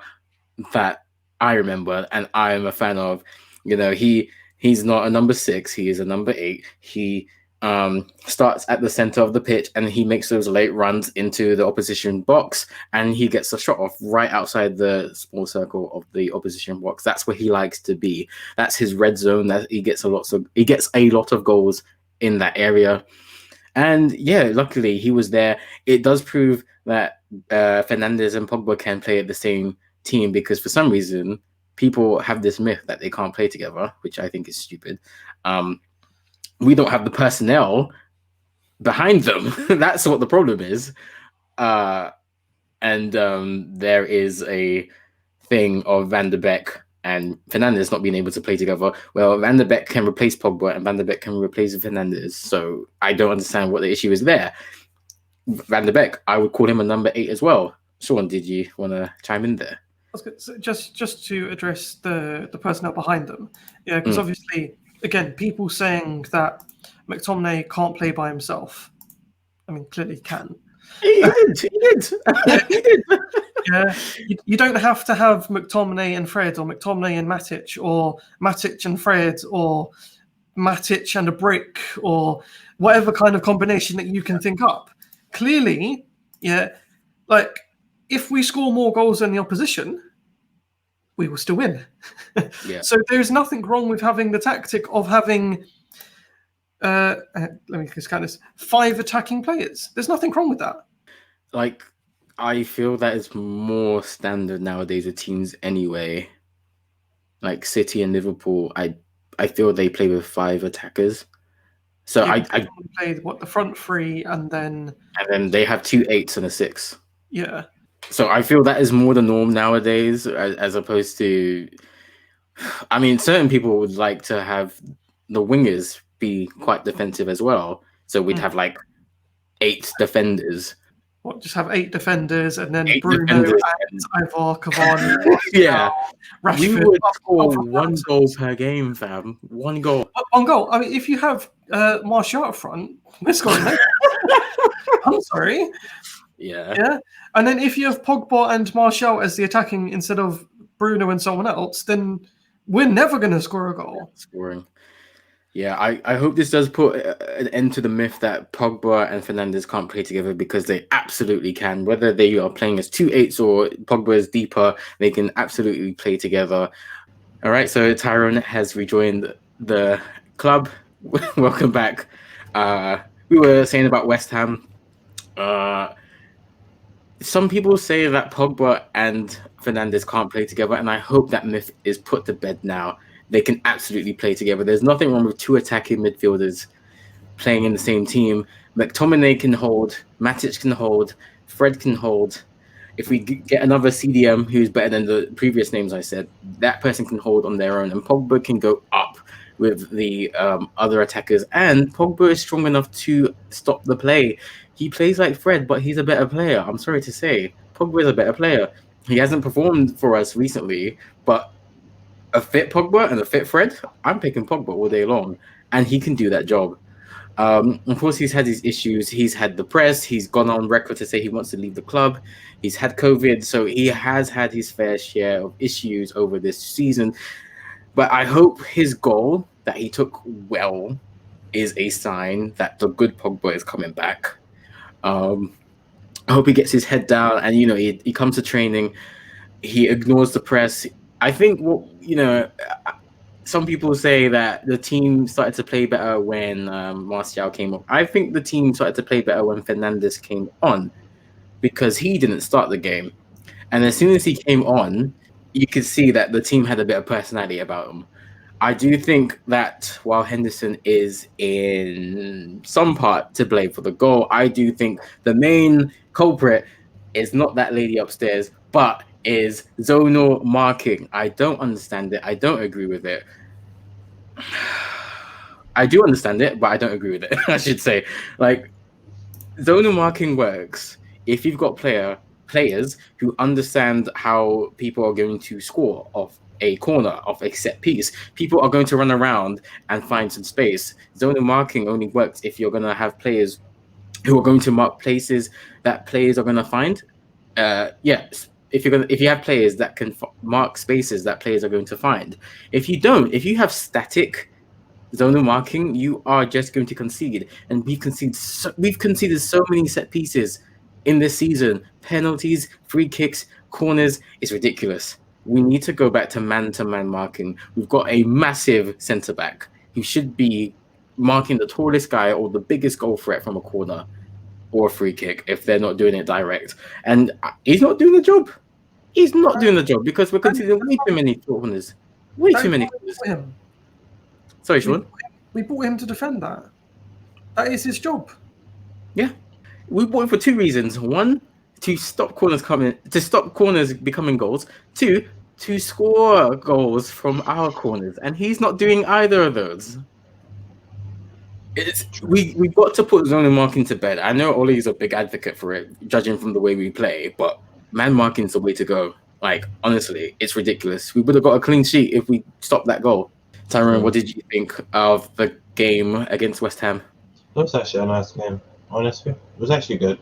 that I remember, and I'm a fan of. He's not a number 6, he is a number 8. He starts at the center of the pitch, and he makes those late runs into the opposition box, and he gets a shot off right outside the small circle of the opposition box. That's where he likes to be. That's his red zone. That he gets a lot of goals in that area. And yeah, luckily he was there. It does prove that Fernandes and Pogba can play at the same team, because for some reason people have this myth that they can't play together, which I think is stupid. We don't have the personnel behind them. That's what the problem is. There is a thing of Van de Beek and Fernandes not being able to play together. Well, Van de Beek can replace Pogba, and Van de Beek can replace Fernandes. So I don't understand what the issue is there. Van de Beek, I would call him a number 8 as well. Sean, did you want to chime in there? So just to address the personnel behind them, yeah, because obviously, again, people saying that McTominay can't play by himself. I mean, clearly he can. He did. Yeah, you don't have to have McTominay and Fred, or McTominay and Matic, or Matic and Fred, or Matic and a brick, or whatever kind of combination that you can think up. Clearly, yeah, like if we score more goals than the opposition, we will still win. Yeah. So there's nothing wrong with having the tactic of having, let me just count this, 5 attacking players. There's nothing wrong with that. Like, I feel that is more standard nowadays with teams anyway. Like City and Liverpool, I feel they play with 5 attackers. So Yeah, I played the front 3 and then they have 2 8s and a 6. yeah. So I feel that is more the norm nowadays, as opposed to, I mean, certain people would like to have the wingers be quite defensive as well. So we'd have like 8 defenders. What, just have 8 defenders and then 8 Bruno defenders and Ivor, Cavani. Yeah. Rashford. We would score 1 goal per game, fam. 1 goal. 1 goal. I mean, if you have Martial up front, we're scoring that. I'm sorry. Yeah. And then if you have Pogba and Martial as the attacking instead of Bruno and someone else, then we're never going to score a goal. Scoring. Yeah, I hope this does put an end to the myth that Pogba and Fernandes can't play together, because they absolutely can. Whether they are playing as 2 8s or Pogba is deeper, they can absolutely play together. All right, so Tyrone has rejoined the club. Welcome back. We were saying about West Ham. Some people say that Pogba and Fernandes can't play together, and I hope that myth is put to bed now. They can absolutely play together. There's nothing wrong with 2 attacking midfielders playing in the same team. McTominay can hold, Matic can hold, Fred can hold. If we get another CDM who's better than the previous names I said, that person can hold on their own, and Pogba can go up with the other attackers. And Pogba is strong enough to stop the play. He plays like Fred, but he's a better player. I'm sorry to say. Pogba is a better player. He hasn't performed for us recently, but a fit Pogba and a fit Fred, I'm picking Pogba all day long, and he can do that job. Of course, he's had his issues. He's had the press. He's gone on record to say he wants to leave the club. He's had COVID, so he has had his fair share of issues over this season. But I hope his goal that he took well is a sign that the good Pogba is coming back. I hope he gets his head down, and he comes to training. He ignores the press. I think some people say that the team started to play better when Martial came up. I think the team started to play better when Fernandes came on, because he didn't start the game. And as soon as he came on, you could see that the team had a bit of personality about him. I do think that while Henderson is in some part to blame for the goal, I do think the main culprit is not that lady upstairs, but is zonal marking. I don't understand it. I don't agree with it. I do understand it, but I don't agree with it. I should say, like, zonal marking works if you've got players who understand how people are going to score off a corner, off a set piece. People are going to run around and find some space. Zonal marking only works if you're going to have players who are going to mark places that players are going to find. If you have players that can mark spaces that players are going to find. If you don't, if you have static zonal marking, you are just going to concede. And we've conceded so many set pieces in this season. Penalties, free kicks, corners. It's ridiculous. We need to go back to man-to-man marking. We've got a massive centre-back who should be marking the tallest guy or the biggest goal threat from a corner or a free kick if they're not doing it direct. And he's not doing the job. He's not doing the job because we're conceding way too many corners. Way too many corners. Him. Sorry, Sean. We bought him to defend that. That is his job. Yeah. We bought him for two reasons. One, to stop corners becoming goals. Two, to score goals from our corners. And he's not doing either of those. We've got to put zonal marking to bed. I know Ole's a big advocate for it, judging from the way we play, but man marking is the way to go. Like, honestly, it's ridiculous. We would have got a clean sheet if we stopped that goal. Tyrone, what did you think of the game against West Ham? It was actually a nice game, honestly. It was actually good.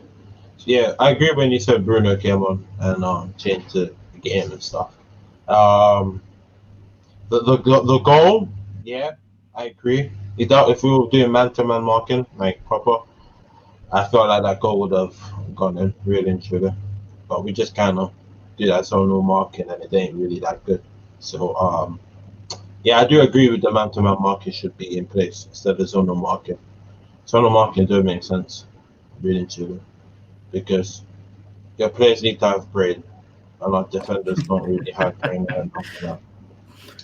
Yeah, I agree when you said Bruno came on and changed the game and stuff. The goal, yeah, I agree. If we were doing man-to-man marking, like proper, I felt like that goal would have gone in, really and truly. But we just kind of do that zonal marking and it ain't really that good. So, yeah, I do agree with the man-to-man marking should be in place instead of zonal marking. Zonal marking does make sense, really and truly, because your players need to have brain, and our defenders don't really have brain and that.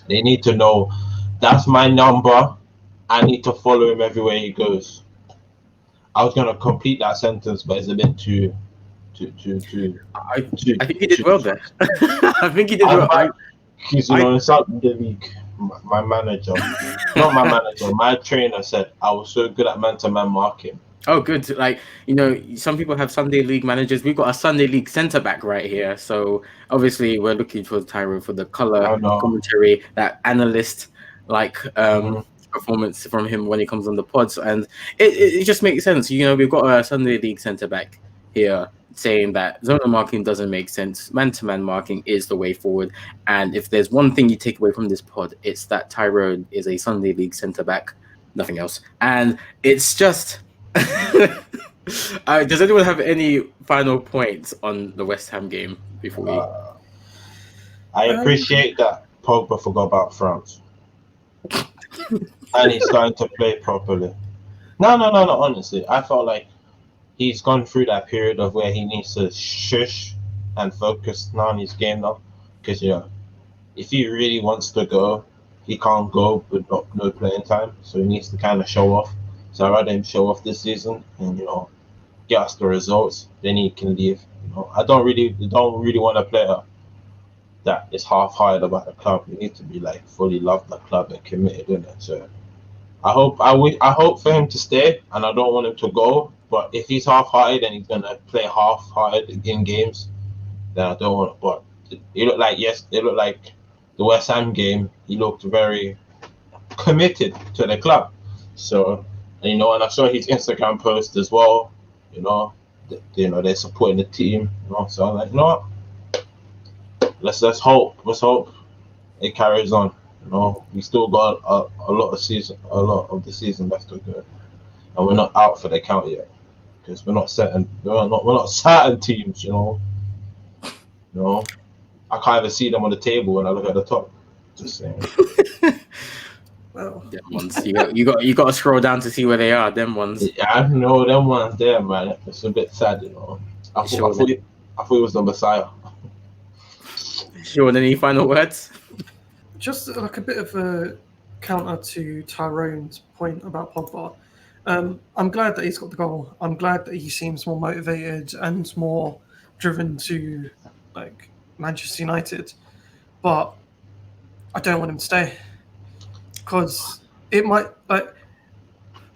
They need to know that's my number. I need to follow him everywhere he goes. I was gonna complete that sentence, but it's a bit too. I think he did well there. I think he did well. Because in the league, my manager, not my manager, my trainer said I was so good at man-to-man marking. Oh, good. Like, some people have Sunday League managers. We've got a Sunday League centre back right here. So obviously, we're looking for Tyrone for the colour commentary, that analyst performance from him when he comes on the pods, and it just makes sense. We've got a Sunday League centre back here saying that zonal marking doesn't make sense. Man-to-man marking is the way forward. And if there's one thing you take away from this pod, it's that Tyrone is a Sunday League centre back, nothing else. And it's just. Does anyone have any final points on the West Ham game before we? I appreciate that Pogba forgot about France. And he's starting to play properly. No. Honestly, I felt like he's gone through that period of where he needs to shush and focus now on his game now. Because, if he really wants to go, he can't go with no playing time. So he needs to kind of show off. So I'd rather him show off this season and, get us the results. Then he can leave. I don't really want a player that is half-hearted about the club. We need to be fully love the club and committed in it. So I hope for him to stay, and I don't want him to go. But if he's half-hearted and he's gonna play half-hearted in games, then I don't want. But it looked like the West Ham game. He looked very committed to the club. So and I saw his Instagram post as well. They're supporting the team. So I'm like, no. Let's hope. Let's hope it carries on. We still got a lot of the season left to go, and we're not out for the count yet because we're not certain teams. I can't even see them on the table when I look at the top. Just saying. Well, them ones you got to scroll down to see where they are. Them ones. Yeah, I know them ones there, man. It's a bit sad, I thought it was the Messiah. Sure. Any final words? Just like a bit of a counter to Tyrone's point about Pogba. I'm glad that he's got the goal. I'm glad that he seems more motivated and more driven to Manchester United. But I don't want him to stay because it might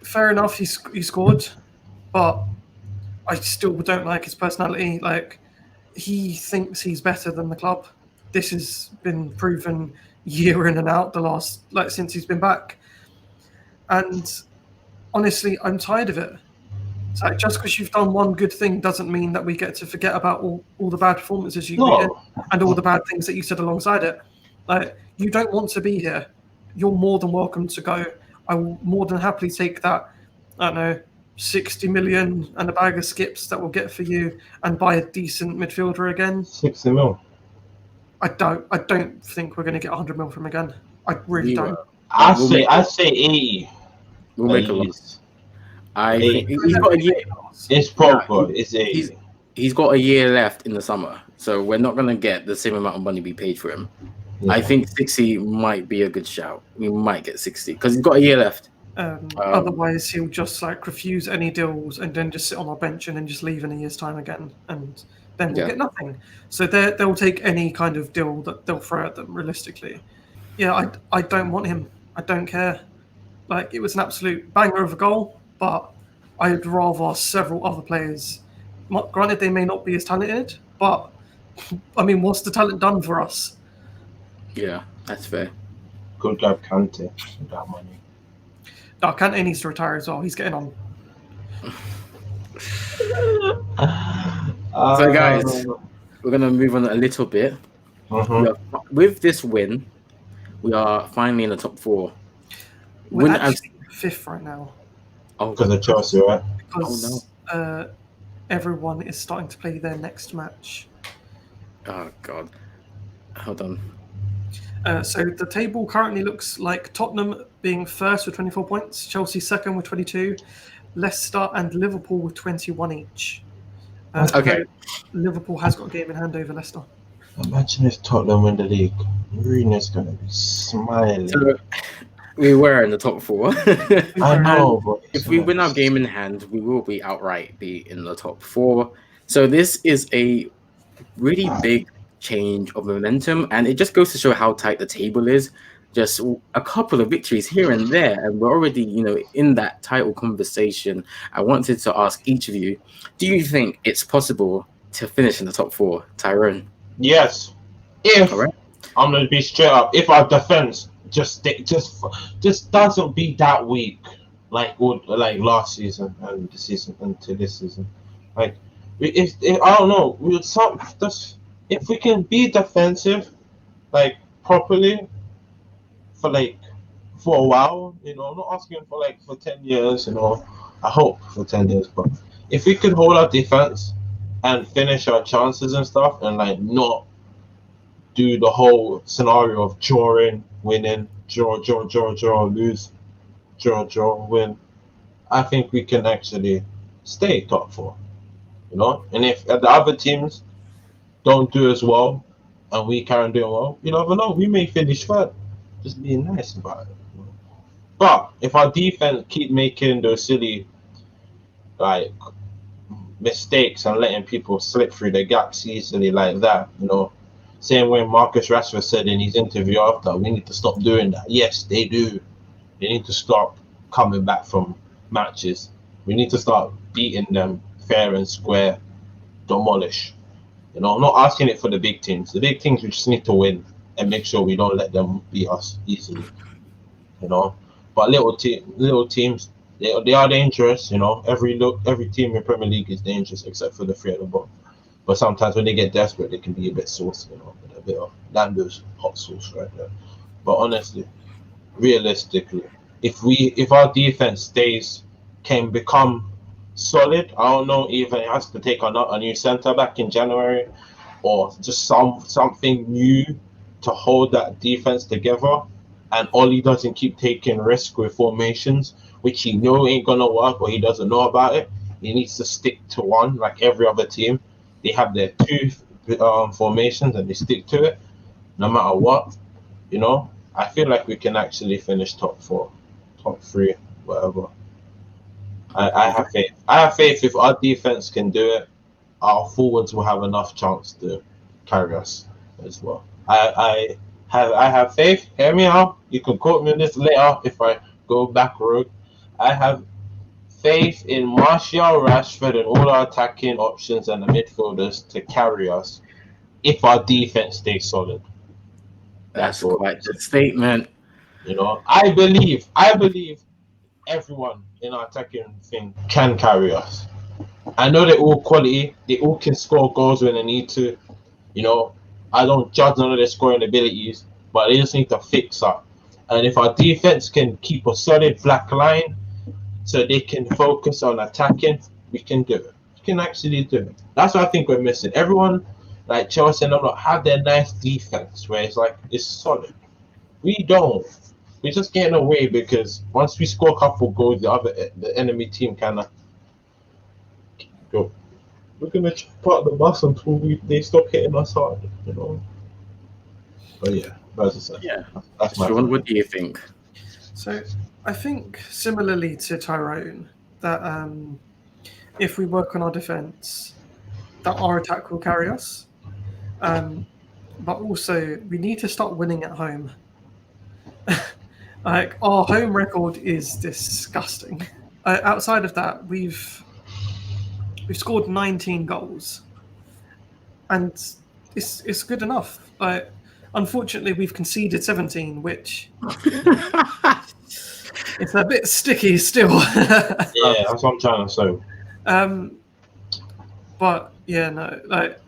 fair enough he scored, but I still don't like his personality. He thinks he's better than the club. This has been proven year in and out the last since he's been back, and honestly, I'm tired of it. It's just because you've done one good thing doesn't mean that we get to forget about all the bad performances you did and all the bad things that you said alongside it. You don't want to be here. You're more than welcome to go. I will more than happily take that, I don't know, 60 million and a bag of skips that we'll get for you and buy a decent midfielder again. 60 mil. I don't think we're going to get 100 mil from him again. I really We don't. will. I We'll say 80. We'll make a lot. Least. I Hey. think he's got a year. It's proper. It's 80. He's got a year left in the summer, so we're not gonna get the same amount of money we paid for him. Yeah. I think 60 might be a good shout. We might get 60 because he's got a year left. Otherwise, he'll just like refuse any deals and then just sit on our bench and then just leave in a year's time again, and then we'll get nothing. So they'll take any kind of deal that they'll throw at them. Realistically, yeah, I don't want him. I don't care. Like, it was an absolute banger of a goal, but I'd rather several other players. Granted, they may not be as talented, but I mean, what's the talent done for us? Yeah, that's fair. Good guy Kante with that money. No, Kante needs to retire as well. He's getting on. So, guys, we're gonna move on a little bit. With this win, we are finally in the top 4. We're actually 5th right now. Because of Chelsea, right? Because everyone is starting to play their next match. Oh God! Hold on. So the table currently looks like Tottenham being first with 24 points, Chelsea second with 22, Leicester and Liverpool with 21 each. Okay. Liverpool has got a game in hand over Leicester. Imagine if Tottenham win the league. Mourinho's going to be smiling. So, we were in the top 4. I know, but if we win our game in hand, we will be outright be in the top 4. So this is a really big change of momentum, and it just goes to show how tight the table is. Just a couple of victories here and there, and we're already, in that title conversation. I wanted to ask each of you: do you think it's possible to finish in the top 4, Tyrone? Yes. If All right. I'm going to be straight up, if our defense just doesn't be that weak like last season and the season into this season, like if I don't know, if we can be defensive like properly for a while, I'm not asking for 10 years, I hope for 10 years, but if we could hold our defense and finish our chances and stuff and not do the whole scenario of drawing, winning, draw, lose, draw, win, I think we can actually stay top 4, and if the other teams don't do as well and we carry on doing well, you never know, we may finish third. Just being nice about it. But if our defense keep making those silly mistakes and letting people slip through the gaps easily like that, same way Marcus Rashford said in his interview after, we need to stop doing that. Yes, they do. They need to stop coming back from matches. We need to start beating them fair and square, demolish. I'm not asking it for the big teams. The big teams, we just need to win and make sure we don't let them beat us easily. But little teams, they are dangerous. Every team in Premier League is dangerous except for the 3 at the bottom. But sometimes when they get desperate, they can be a bit saucy, with a bit of Nando's hot sauce right there. But honestly, realistically, if our defense can become solid, I don't know, even it has to take a new centre back in January, or just something new to hold that defense together, and Ollie doesn't keep taking risk with formations, which he know ain't gonna work, or he doesn't know about it. He needs to stick to one, like every other team. They have their 2 formations and they stick to it, no matter what. I feel like we can actually finish top 4, top 3, whatever. I have faith. I have faith if our defense can do it, our forwards will have enough chance to carry us as well. I have faith. Hear me out. You can quote me on this later if I go back road. I have faith in Martial, Rashford, and all our attacking options and the midfielders to carry us if our defense stays solid. That's quite a statement. I believe everyone in our attacking thing can carry us. I know they're all quality. They all can score goals when they need to. I don't judge none of their scoring abilities, but they just need to fix up. And if our defense can keep a solid black line so they can focus on attacking, we can do it. We can actually do it. That's what I think we're missing. Everyone, like Chelsea and all, have their nice defense where it's like, it's solid. We don't. We're just getting away because once we score a couple goals, the enemy team kind of go. We're gonna chop out the bus until they stop hitting us hard, you know. But yeah, that's just Yeah. that's my. Sean, what do you think? So I think similarly to Tyrone, that if we work on our defence, that our attack will carry us. But also we need to start winning at home. Like, our home record is disgusting. Outside of that, we've scored 19 goals, and it's good enough. But unfortunately, we've conceded 17, which it's a bit sticky still. Yeah, that's what I'm trying to say. But yeah, no, like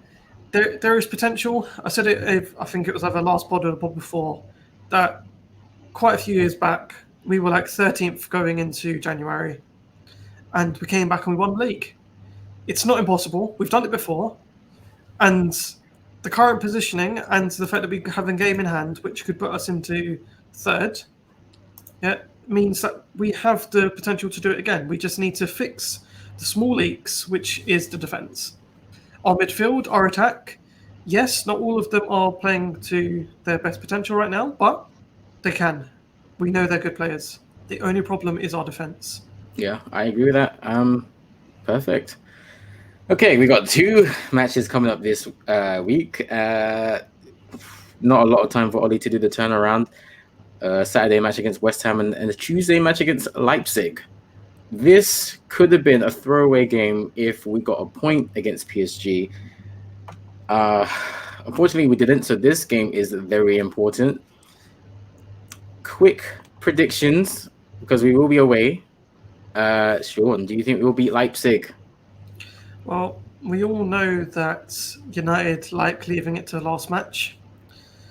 there is potential. I said it. I think it was either last pod or the pod before that. Quite a few years back, we were like 13th going into January, and we came back and we won the league. It's not impossible. We've done it before, and the current positioning and the fact that we have a game in hand, which could put us into third, means that we have the potential to do it again. We just need to fix the small leaks, which is the defence. Our midfield, our attack, yes, not all of them are playing to their best potential right now, but they can. We know they're good players. The only problem is our defense. Yeah, I agree with that. Perfect. Okay, we got 2 matches coming up this week. Not a lot of time for Ollie to do the turnaround. Saturday match against West Ham and a Tuesday match against Leipzig. This could have been a throwaway game if we got a point against PSG. Unfortunately, we didn't, so this game is very important. Quick predictions, because we will be away. Sean, do you think we will beat Leipzig? Well, we all know that United like leaving it to the last match.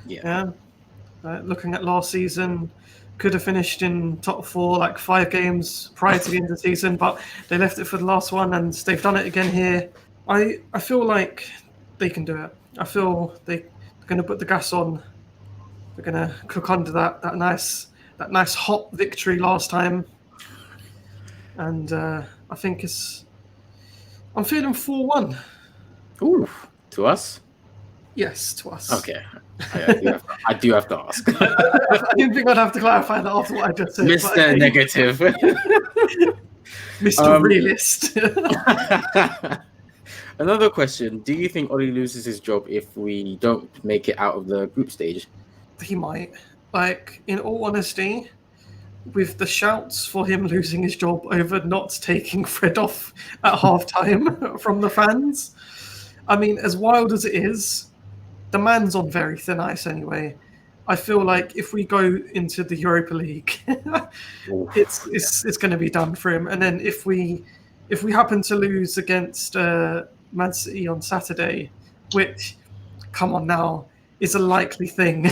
Yeah. Looking at last season, could have finished in top 4 like 5 games prior to the end of the season, but they left it for the last one, and they've done it again here. I feel like they can do it. I feel they're going to put the gas on. They're going to cook under that nice hot victory last time, and I think I'm feeling 4-1. Ooh, to us? Yes, to us. Okay. I do have to ask. I didn't think I'd have to clarify that after what I just said. Mr. Negative. Mr. Realist. Another question. Do you think Ollie loses his job if we don't make it out of the group stage? He might. Like, in all honesty, with the shouts for him losing his job over not taking Fred off at halftime from the fans, I mean, as wild as it is, the man's on very thin ice anyway. I feel like if we go into the Europa League, it's going to be done for him. And then if we happen to lose against Man City on Saturday, which, come on now, is a likely thing.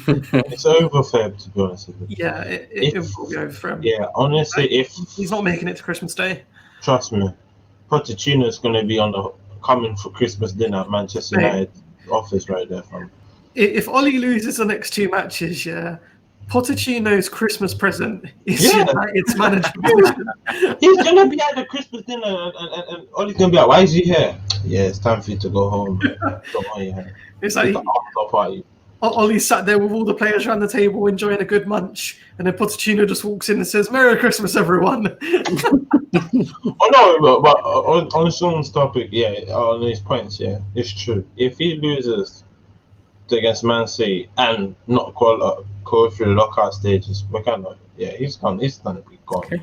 It's over for him, to be honest with you. Yeah, it will be over for him. Yeah, honestly, if he's not making it to Christmas Day, trust me, Pochettino is going to be coming for Christmas dinner at Manchester United office right there, fam. If Ollie loses the next 2 matches, Pochettino's Christmas present is United's management position. He's going to be at the Christmas dinner and Ollie's going to be like, why is he here? Yeah, it's time for you to go home. It's like Ollie sat there with all the players around the table enjoying a good munch, and then Pochettino just walks in and says, "Merry Christmas, everyone." Oh no, but on Sean's topic, on his points, it's true. If he loses against Man City and not go through the knockout stages, he's gone. He's gonna be gone. Okay.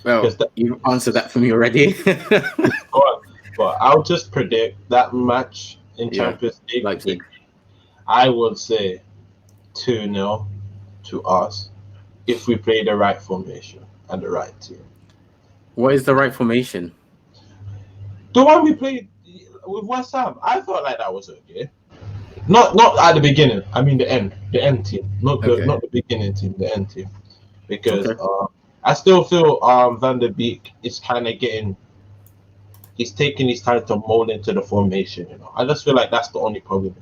Well, you answered that for me already. Gone. But I'll just predict that match in Champions League. Leipzig. I would say 2-0 to us if we play the right formation and the right team. What is the right formation? The one we played with West Ham. I thought like that was okay. Not at the beginning. I mean the end team, not Okay. the beginning team, the end team, because Okay. I still feel Van der Beek is kind of getting. He's taking his time to mold into the formation. I just feel like that's the only problem.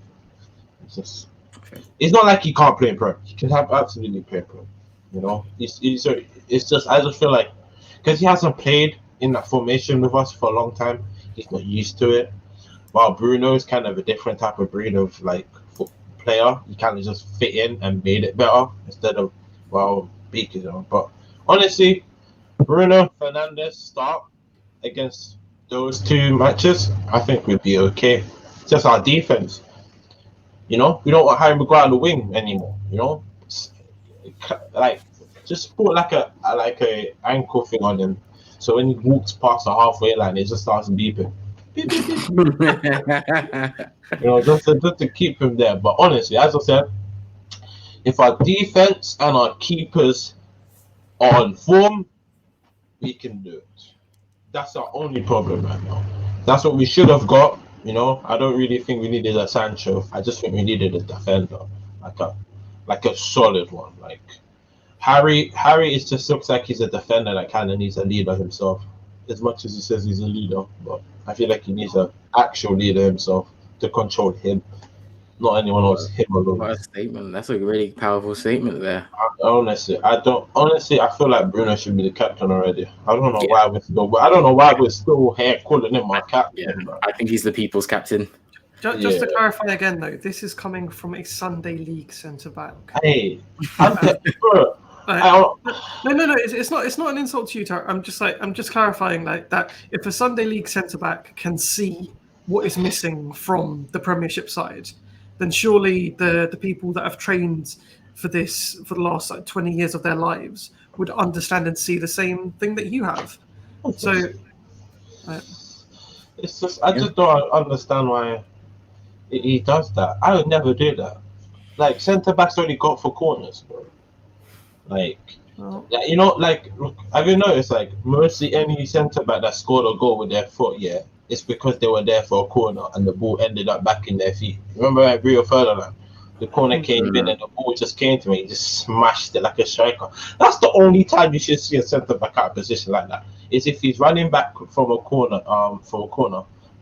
It's just. Okay. It's not like he can't play pro. He can have absolutely play pro. It's just I just feel like because he hasn't played in that formation with us for a long time, he's not used to it. While Bruno is kind of a different type of breed of player. He kind of just fit in and made it better instead of Beak is on. But honestly, Bruno Fernandes start against those two matches, I think we'd be okay. It's just our defense. We don't want Harry Maguire on the wing anymore. Like just put like a ankle thing on him, so when he walks past the halfway line, it just starts beeping. Beep, beep, beep. Just to keep him there. But honestly, as I said, if our defense and our keepers are on form, we can do it. That's our only problem right now. That's what we should have got. I don't really think we needed a Sancho. I just think we needed a defender, like a solid one. Like Harry is just looks like he's a defender that kind of needs a leader himself. As much as he says he's a leader, but I feel like he needs an actual leader himself to control him, not anyone else. Him alone. What a statement! That's a really powerful statement there. Honestly, I feel like Bruno should be the captain already. I don't know why we're still here calling him our captain. Yeah, I think he's the people's captain. Just to clarify again, though, this is coming from a Sunday League centre back. Hey, no. It's not an insult to you, Tara. I'm just clarifying that if a Sunday League centre back can see what is missing from the Premiership side, then surely the people that have trained for this for the last 20 years of their lives would understand and see the same thing that you have. So it's just I just don't understand why he does that. I would never do that. Like centre backs only got for corners, bro. Like, look, have you noticed mostly any centre back that scored a goal with their foot, it's because they were there for a corner and the ball ended up back in their feet. Remember Rio Ferdinand? The corner came in and the ball just came to me. He just smashed it like a striker. That's the only time you should see a centre back out of position like that. Is if he's running back from a corner,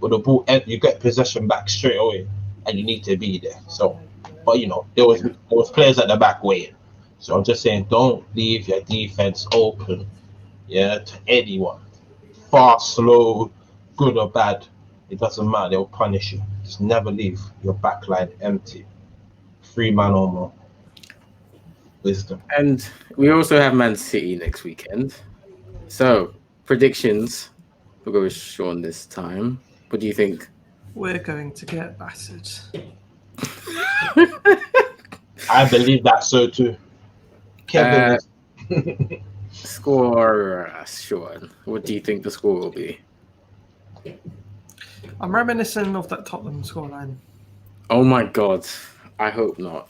with the ball, you get possession back straight away, and you need to be there. So, but there was players at the back waiting. So I'm just saying, don't leave your defense open, to anyone. Fast, slow, good or bad, it doesn't matter. They'll punish you. Just never leave your back line empty. 3 man or more. Wisdom. And we also have Man City next weekend. So, predictions. We'll go with Sean this time. What do you think? We're going to get battered. I believe that so too. Kevin. Score, Sean. What do you think the score will be? I'm reminiscent of that Tottenham scoreline. Oh my God. I hope not.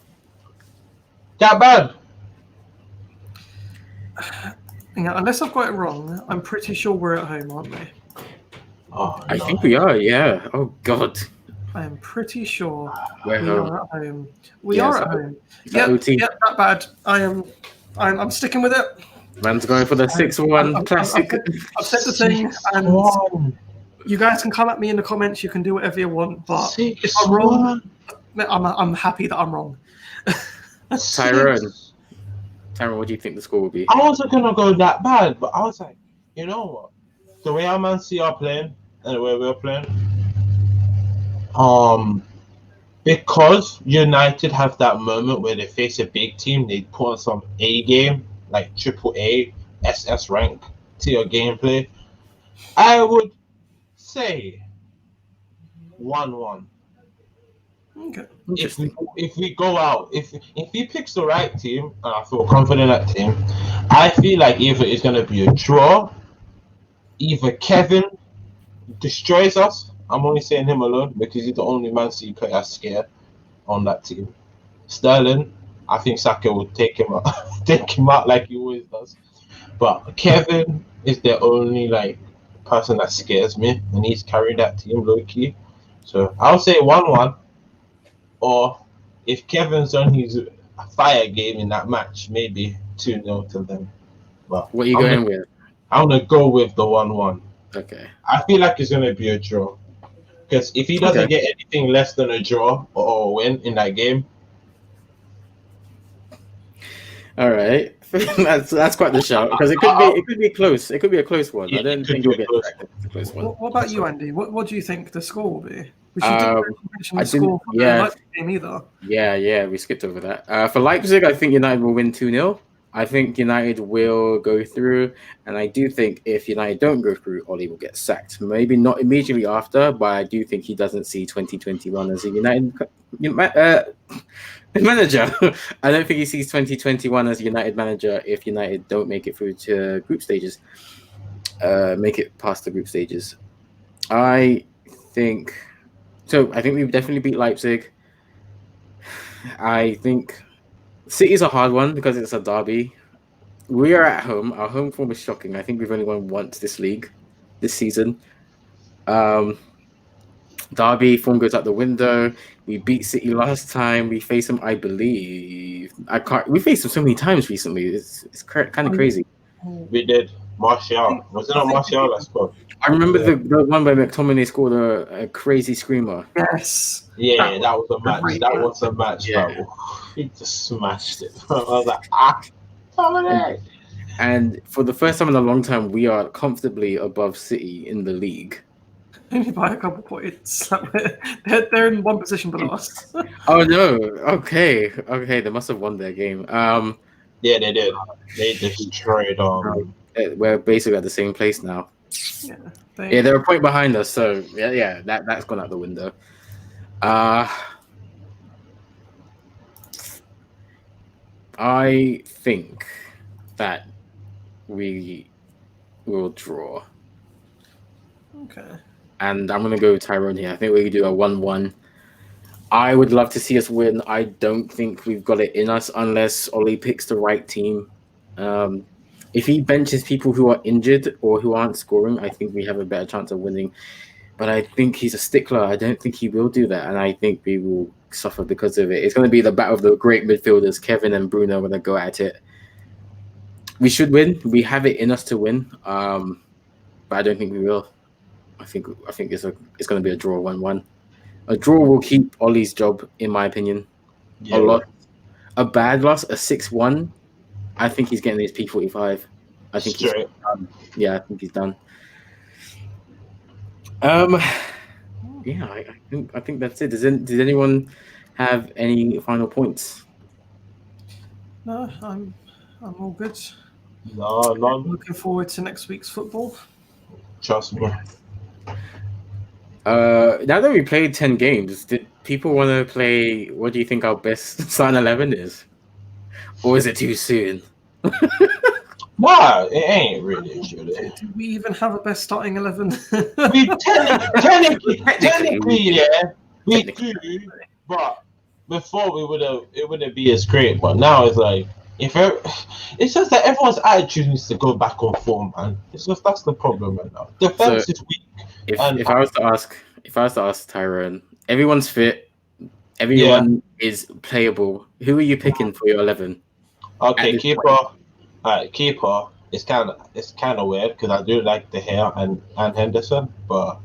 That bad? Unless I've got it wrong, I'm pretty sure we're at home, aren't we? Oh, I think we are, yeah. Oh God. I am pretty sure We're we home. are at home. We are at home. that OT? Yep, that bad. I'm sticking with it. Man's going for the 6-1 classic. I've said the thing, and you guys can come at me in the comments. You can do whatever you want, but if I'm wrong, I'm happy that I'm wrong. Tyrone, what do you think the score will be? I wasn't gonna go that bad, but I was like, you know what? The way our Man City are playing and the way we're playing, because United have that moment where they face a big team, they put on some A game, like AAA, SS rank to your gameplay. I would say 1-1. Okay. If we go out, if he picks the right team, and I feel confident in that team, I feel like either it's gonna be a draw, either Kevin destroys us. I'm only saying him alone because he's the only Man City player scared on that team. Sterling, I think Saka will take him out like he always does. But Kevin is the only person that scares me, and he's carrying that team low key. So I'll say 1-1. or if Kevin's on his fire game in that match, maybe 2-0 to them. But What are you going with? I'm gonna go with the 1-1. Okay. I feel like it's gonna be a draw. Because if he doesn't get anything less than a draw or a win in that game, all right, that's quite the shout because it could be close. It could be a close one. Yeah, I don't it could think be you'll a get close a close one. What about you, Andy? What do you think the score will be? We should mention the I didn't- score for yeah. the Leipzig game either. Yeah, we skipped over that. For Leipzig, I think United will win 2-0. I think United will go through, and I do think if United don't go through, Oli will get sacked. Maybe not immediately after, but I do think he doesn't see 2021 as a United manager. I don't think he sees 2021 as a United manager if United don't make it through to group stages, make it past the group stages. I think we definitely beat Leipzig. I think City's a hard one because it's a derby. We are at home. Our home form is shocking. I think we've only won once this season. Derby form goes out the window. We beat City last time. We faced them, I believe. We faced them so many times recently. It's kind of crazy. we did. Martial. Was it not Martial that scored? I remember the one where McTominay scored a crazy screamer. Yes. Yeah, that was a match. great That match. was a match. Yeah. That he just smashed it. I was like, Dominic. And for the first time in a long time, we are comfortably above City in the league. Only by a couple points. They're in one position below us. Oh no! Okay. They must have won their game. Yeah, they did. They destroyed We're basically at the same place now. Yeah, Yeah, they're a point behind us, so yeah, that's gone out the window. I think that we will draw, Okay. and I'm gonna go with Tyrone here. I think we could do a 1-1. I would love to see us win. I don't think we've got it in us unless Oli picks the right team. If he benches people who are injured or who aren't scoring, I think we have a better chance of winning. But I think he's a stickler. I don't think he will do that, and I think we will suffer because of it. It's going to be the battle of the great midfielders. Kevin and Bruno are going to go at it. We should win. We have it in us to win, but I don't think we will. I think it's going to be a draw, 1-1. A draw will keep Ollie's job, in my opinion. Yeah. A lot. A bad loss, a 6-1. I think he's getting his P45. I think he's Straight. done. Yeah, I think he's done. Yeah, I think that's it. Does anyone have any final points? No, I'm all good. No, Looking forward to next week's football. trust me. Now that we played 10 games, did people want to play? What do you think our best starting 11 is, or is it too soon? Nah, it ain't really, actually. Do we even have a best starting 11? We technically, yeah, we do. But before it wouldn't be as great. But now it's like it's just that everyone's attitude needs to go back on form, man. It's just that's the problem right now. Defense is weak. If I was to ask Tyrone, everyone's fit, everyone is playable. Who are you picking for your 11? Okay, keeper. Keeper. It's kind of weird because I do like De Gea and Henderson, but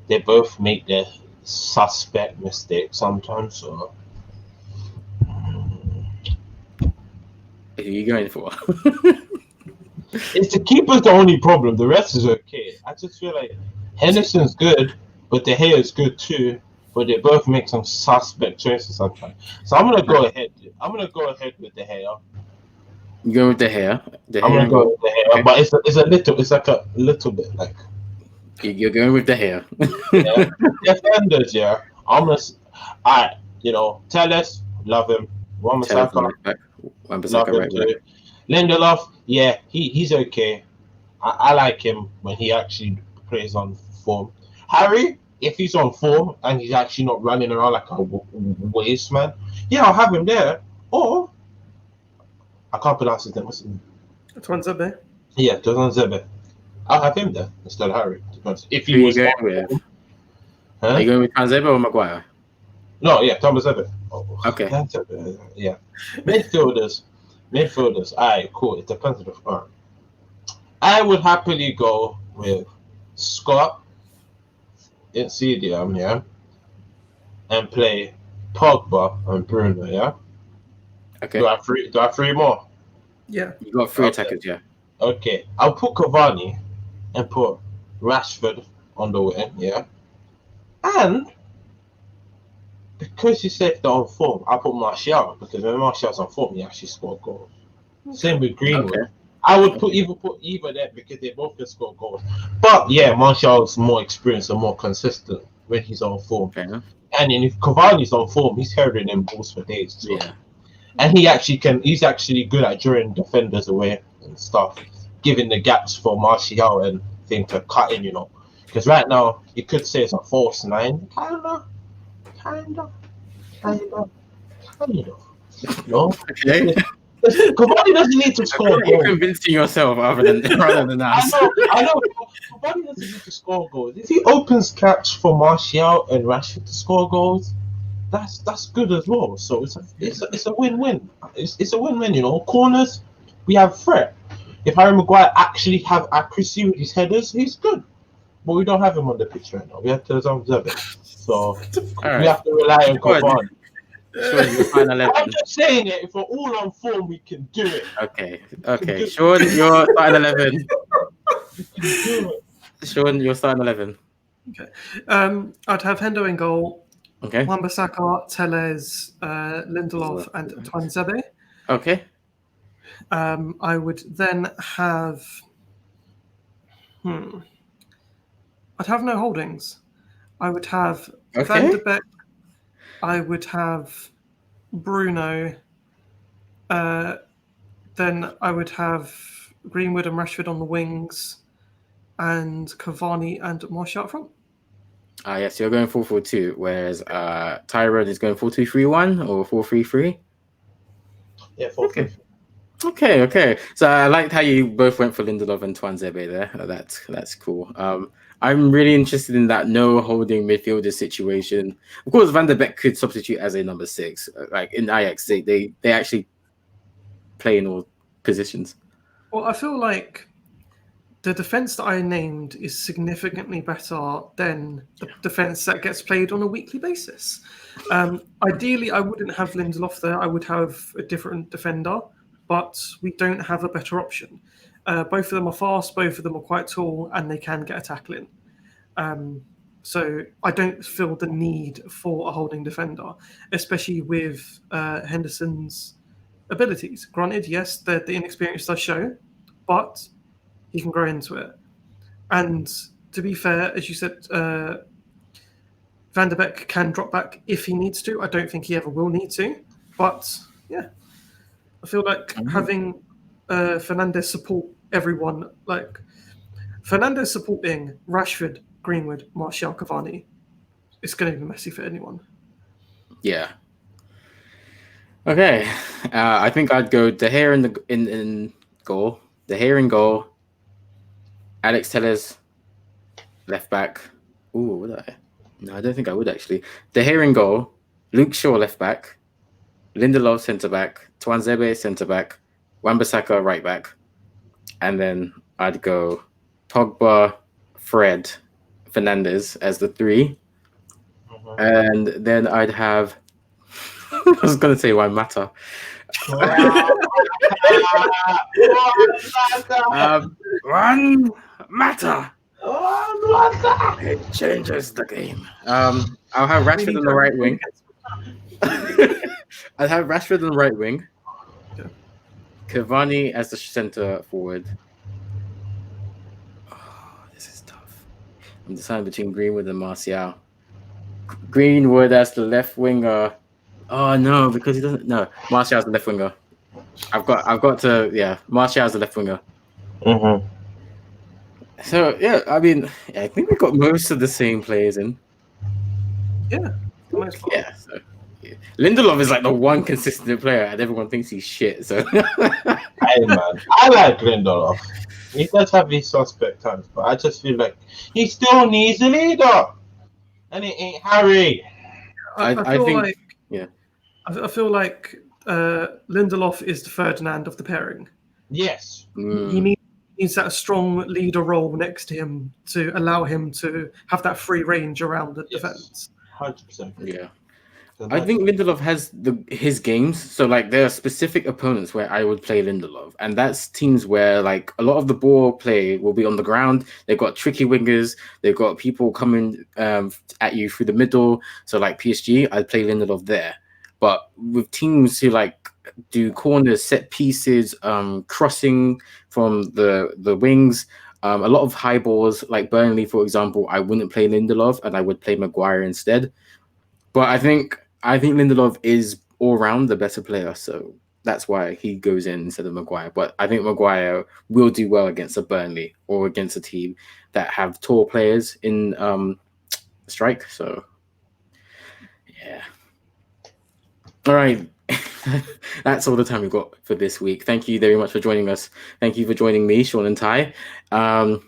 they both make their suspect mistakes sometimes. So Who are you going for? it's the keeper's the only problem. The rest is okay. I just feel like Henderson's good, but De Gea is good too. But they both make some suspect choices sometimes. So I'm gonna go ahead. With De Gea. You go with De Gea. I'm gonna go with De Gea, Okay. but it's like a little bit like You're going with De Gea. yeah. Defenders. Yeah, I'm gonna. Telles, love him. Wan-Bissaka, love him too. Lindelof, yeah, he's okay. I like him when he actually plays on form. Harry, if he's on form and he's actually not running around like a waste man, yeah, I'll have him there. Or I can't pronounce his name. What's his name? Tuanzebe. Yeah, Tuanzebe. I'll have him there instead of Harry. If Who he are you was going on with? form. Are Huh? you going with Tuanzebe or Maguire? No, yeah, Thomas Everett. Oh, Okay. Yeah. Midfielders. Alright, cool. It depends on the firm. I would happily go with Scott in CDM, yeah, and play Pogba and Bruno, yeah. Okay. Do I have three more? Yeah. You got three Okay. attackers, yeah. Okay, I'll put Cavani and put Rashford on the wing, yeah. And because you said they're on form, I'll put Martial because when Martial's on form, he actually scored goals. Same with Greenwood. Okay. I would put either there because they both can score goals. But yeah, Martial's more experienced and more consistent when he's on form. Fair enough. And if Cavani's on form, he's carrying them balls for days. So. Yeah. And he's actually good at drawing defenders away and stuff, giving the gaps for Martial and thing to cut in, Because right now, you could say it's a false nine. Kind of. No? Okay. Cavani doesn't need to score You're goals. convincing yourself rather than us. I know. Cavani doesn't need to score goals. If he opens caps for Martial and Rashford to score goals, that's good as well. So it's a win-win. It's a win-win, Corners, we have threat. If Harry Maguire actually have accuracy with his headers, he's good. But we don't have him on the pitch right now. We have to observe it. So we have to rely on Cavani. Sure, you find 11. I'm just saying it. If we're all on form, we can do it. Okay. Sean, you're starting 11. We can do it. Sean, you're starting 11. Okay. I'd have Hendo in goal. Okay. Wan-Bissaka, Telles, Lindelof, and Tuanzebe. Okay. I would then have. I'd have no holdings. I would have Van de Beek. I would have Bruno. Then I would have Greenwood and Rashford on the wings, and Cavani and Martial up front. Yes, you're going 4-4-2, whereas Tyrone is going 4-2-3-1 or 4-3-3. Yeah, 4-3. Okay. So I liked how you both went for Lindelof and Tuanzebe there. That's cool. I'm really interested in that no holding midfielder situation. Of course, Van der Beek could substitute as a number 6. Like in Ajax, they actually play in all positions. Well, I feel like the defense that I named is significantly better than the defense that gets played on a weekly basis. Ideally, I wouldn't have Lindelof there. I would have a different defender, but we don't have a better option. Both of them are fast, both of them are quite tall, and they can get a tackle in. So I don't feel the need for a holding defender, especially with Henderson's abilities. Granted, yes, the inexperience does show, but he can grow into it. And to be fair, as you said, Van der Beek can drop back if he needs to. I don't think he ever will need to. But yeah, I feel like having Fernandes support everyone, like Fernandes supporting Rashford, Greenwood, Martial, Cavani, it's going to be messy for anyone. Yeah. Okay. I think I'd go De Gea in goal. De Gea in goal. Alex Telles, left back. Ooh, would I? No, I don't think I would actually. De Gea in goal. Luke Shaw, left back. Lindelof, centre back. Tuanzebe, centre back. Wan-Bissaka, right back. And then I'd go Pogba, Fred, Fernandes as the 3. And then I'd have. I was going to say Juan Mata. Juan Mata. It changes the game. I'll have Rashford on the right wing. I'll have Rashford on the right wing. Cavani as the centre forward. Oh, this is tough. I'm deciding between Greenwood and Martial. Greenwood as the left winger. Oh no, because he doesn't. No, Martial's the left winger. I've got to. Yeah, Martial's the left winger. Mm-hmm. So yeah, I mean, I think we've got most of the same players in. Yeah. Yeah. So, yeah. Lindelof is like the one consistent player, and everyone thinks he's shit. So. Hey man, I like Lindelof. He does have his suspect times, but I just feel like he still needs a leader, and it ain't Harry. I feel think like yeah. I feel like Lindelof is the Ferdinand of the pairing. Yes. He Mm, needs that strong leader role next to him to allow him to have that free range around the Yes. defense. 100%. yeah. So I that- think Lindelof has his games. So like there are specific opponents where I would play Lindelof, and that's teams where like a lot of the ball play will be on the ground. They've got tricky wingers. They've got people coming at you through the middle. So like PSG, I'd play Lindelof there. But with teams who like do corners, set pieces, crossing from the wings. A lot of high balls, like Burnley, for example, I wouldn't play Lindelof and I would play Maguire instead. But I think Lindelof is all round the better player, so that's why he goes in instead of Maguire. But I think Maguire will do well against a Burnley or against a team that have tall players in strike. So yeah. All right. That's all the time we've got for this week. Thank you very much for joining us. Thank you for joining me, Sean and Ty.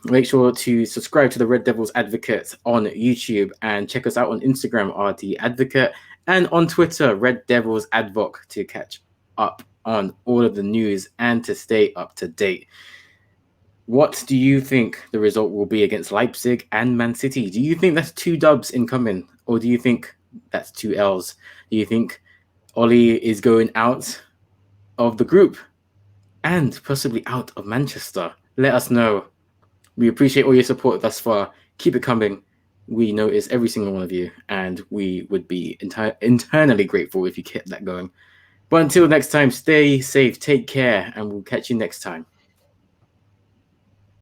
Make sure to subscribe to the Red Devils Advocate on YouTube and check us out on Instagram, RD Advocate, and on Twitter, Red Devils Advoc, to catch up on all of the news and to stay up to date. What do you think the result will be against Leipzig and Man City? Do you think that's 2 dubs incoming, or do you think that's 2 L's? Do you think Ollie is going out of the group and possibly out of Manchester? Let us know. We appreciate all your support thus far. Keep it coming. We notice every single one of you, and we would be internally grateful if you kept that going. But until next time, stay safe, take care, and we'll catch you next time.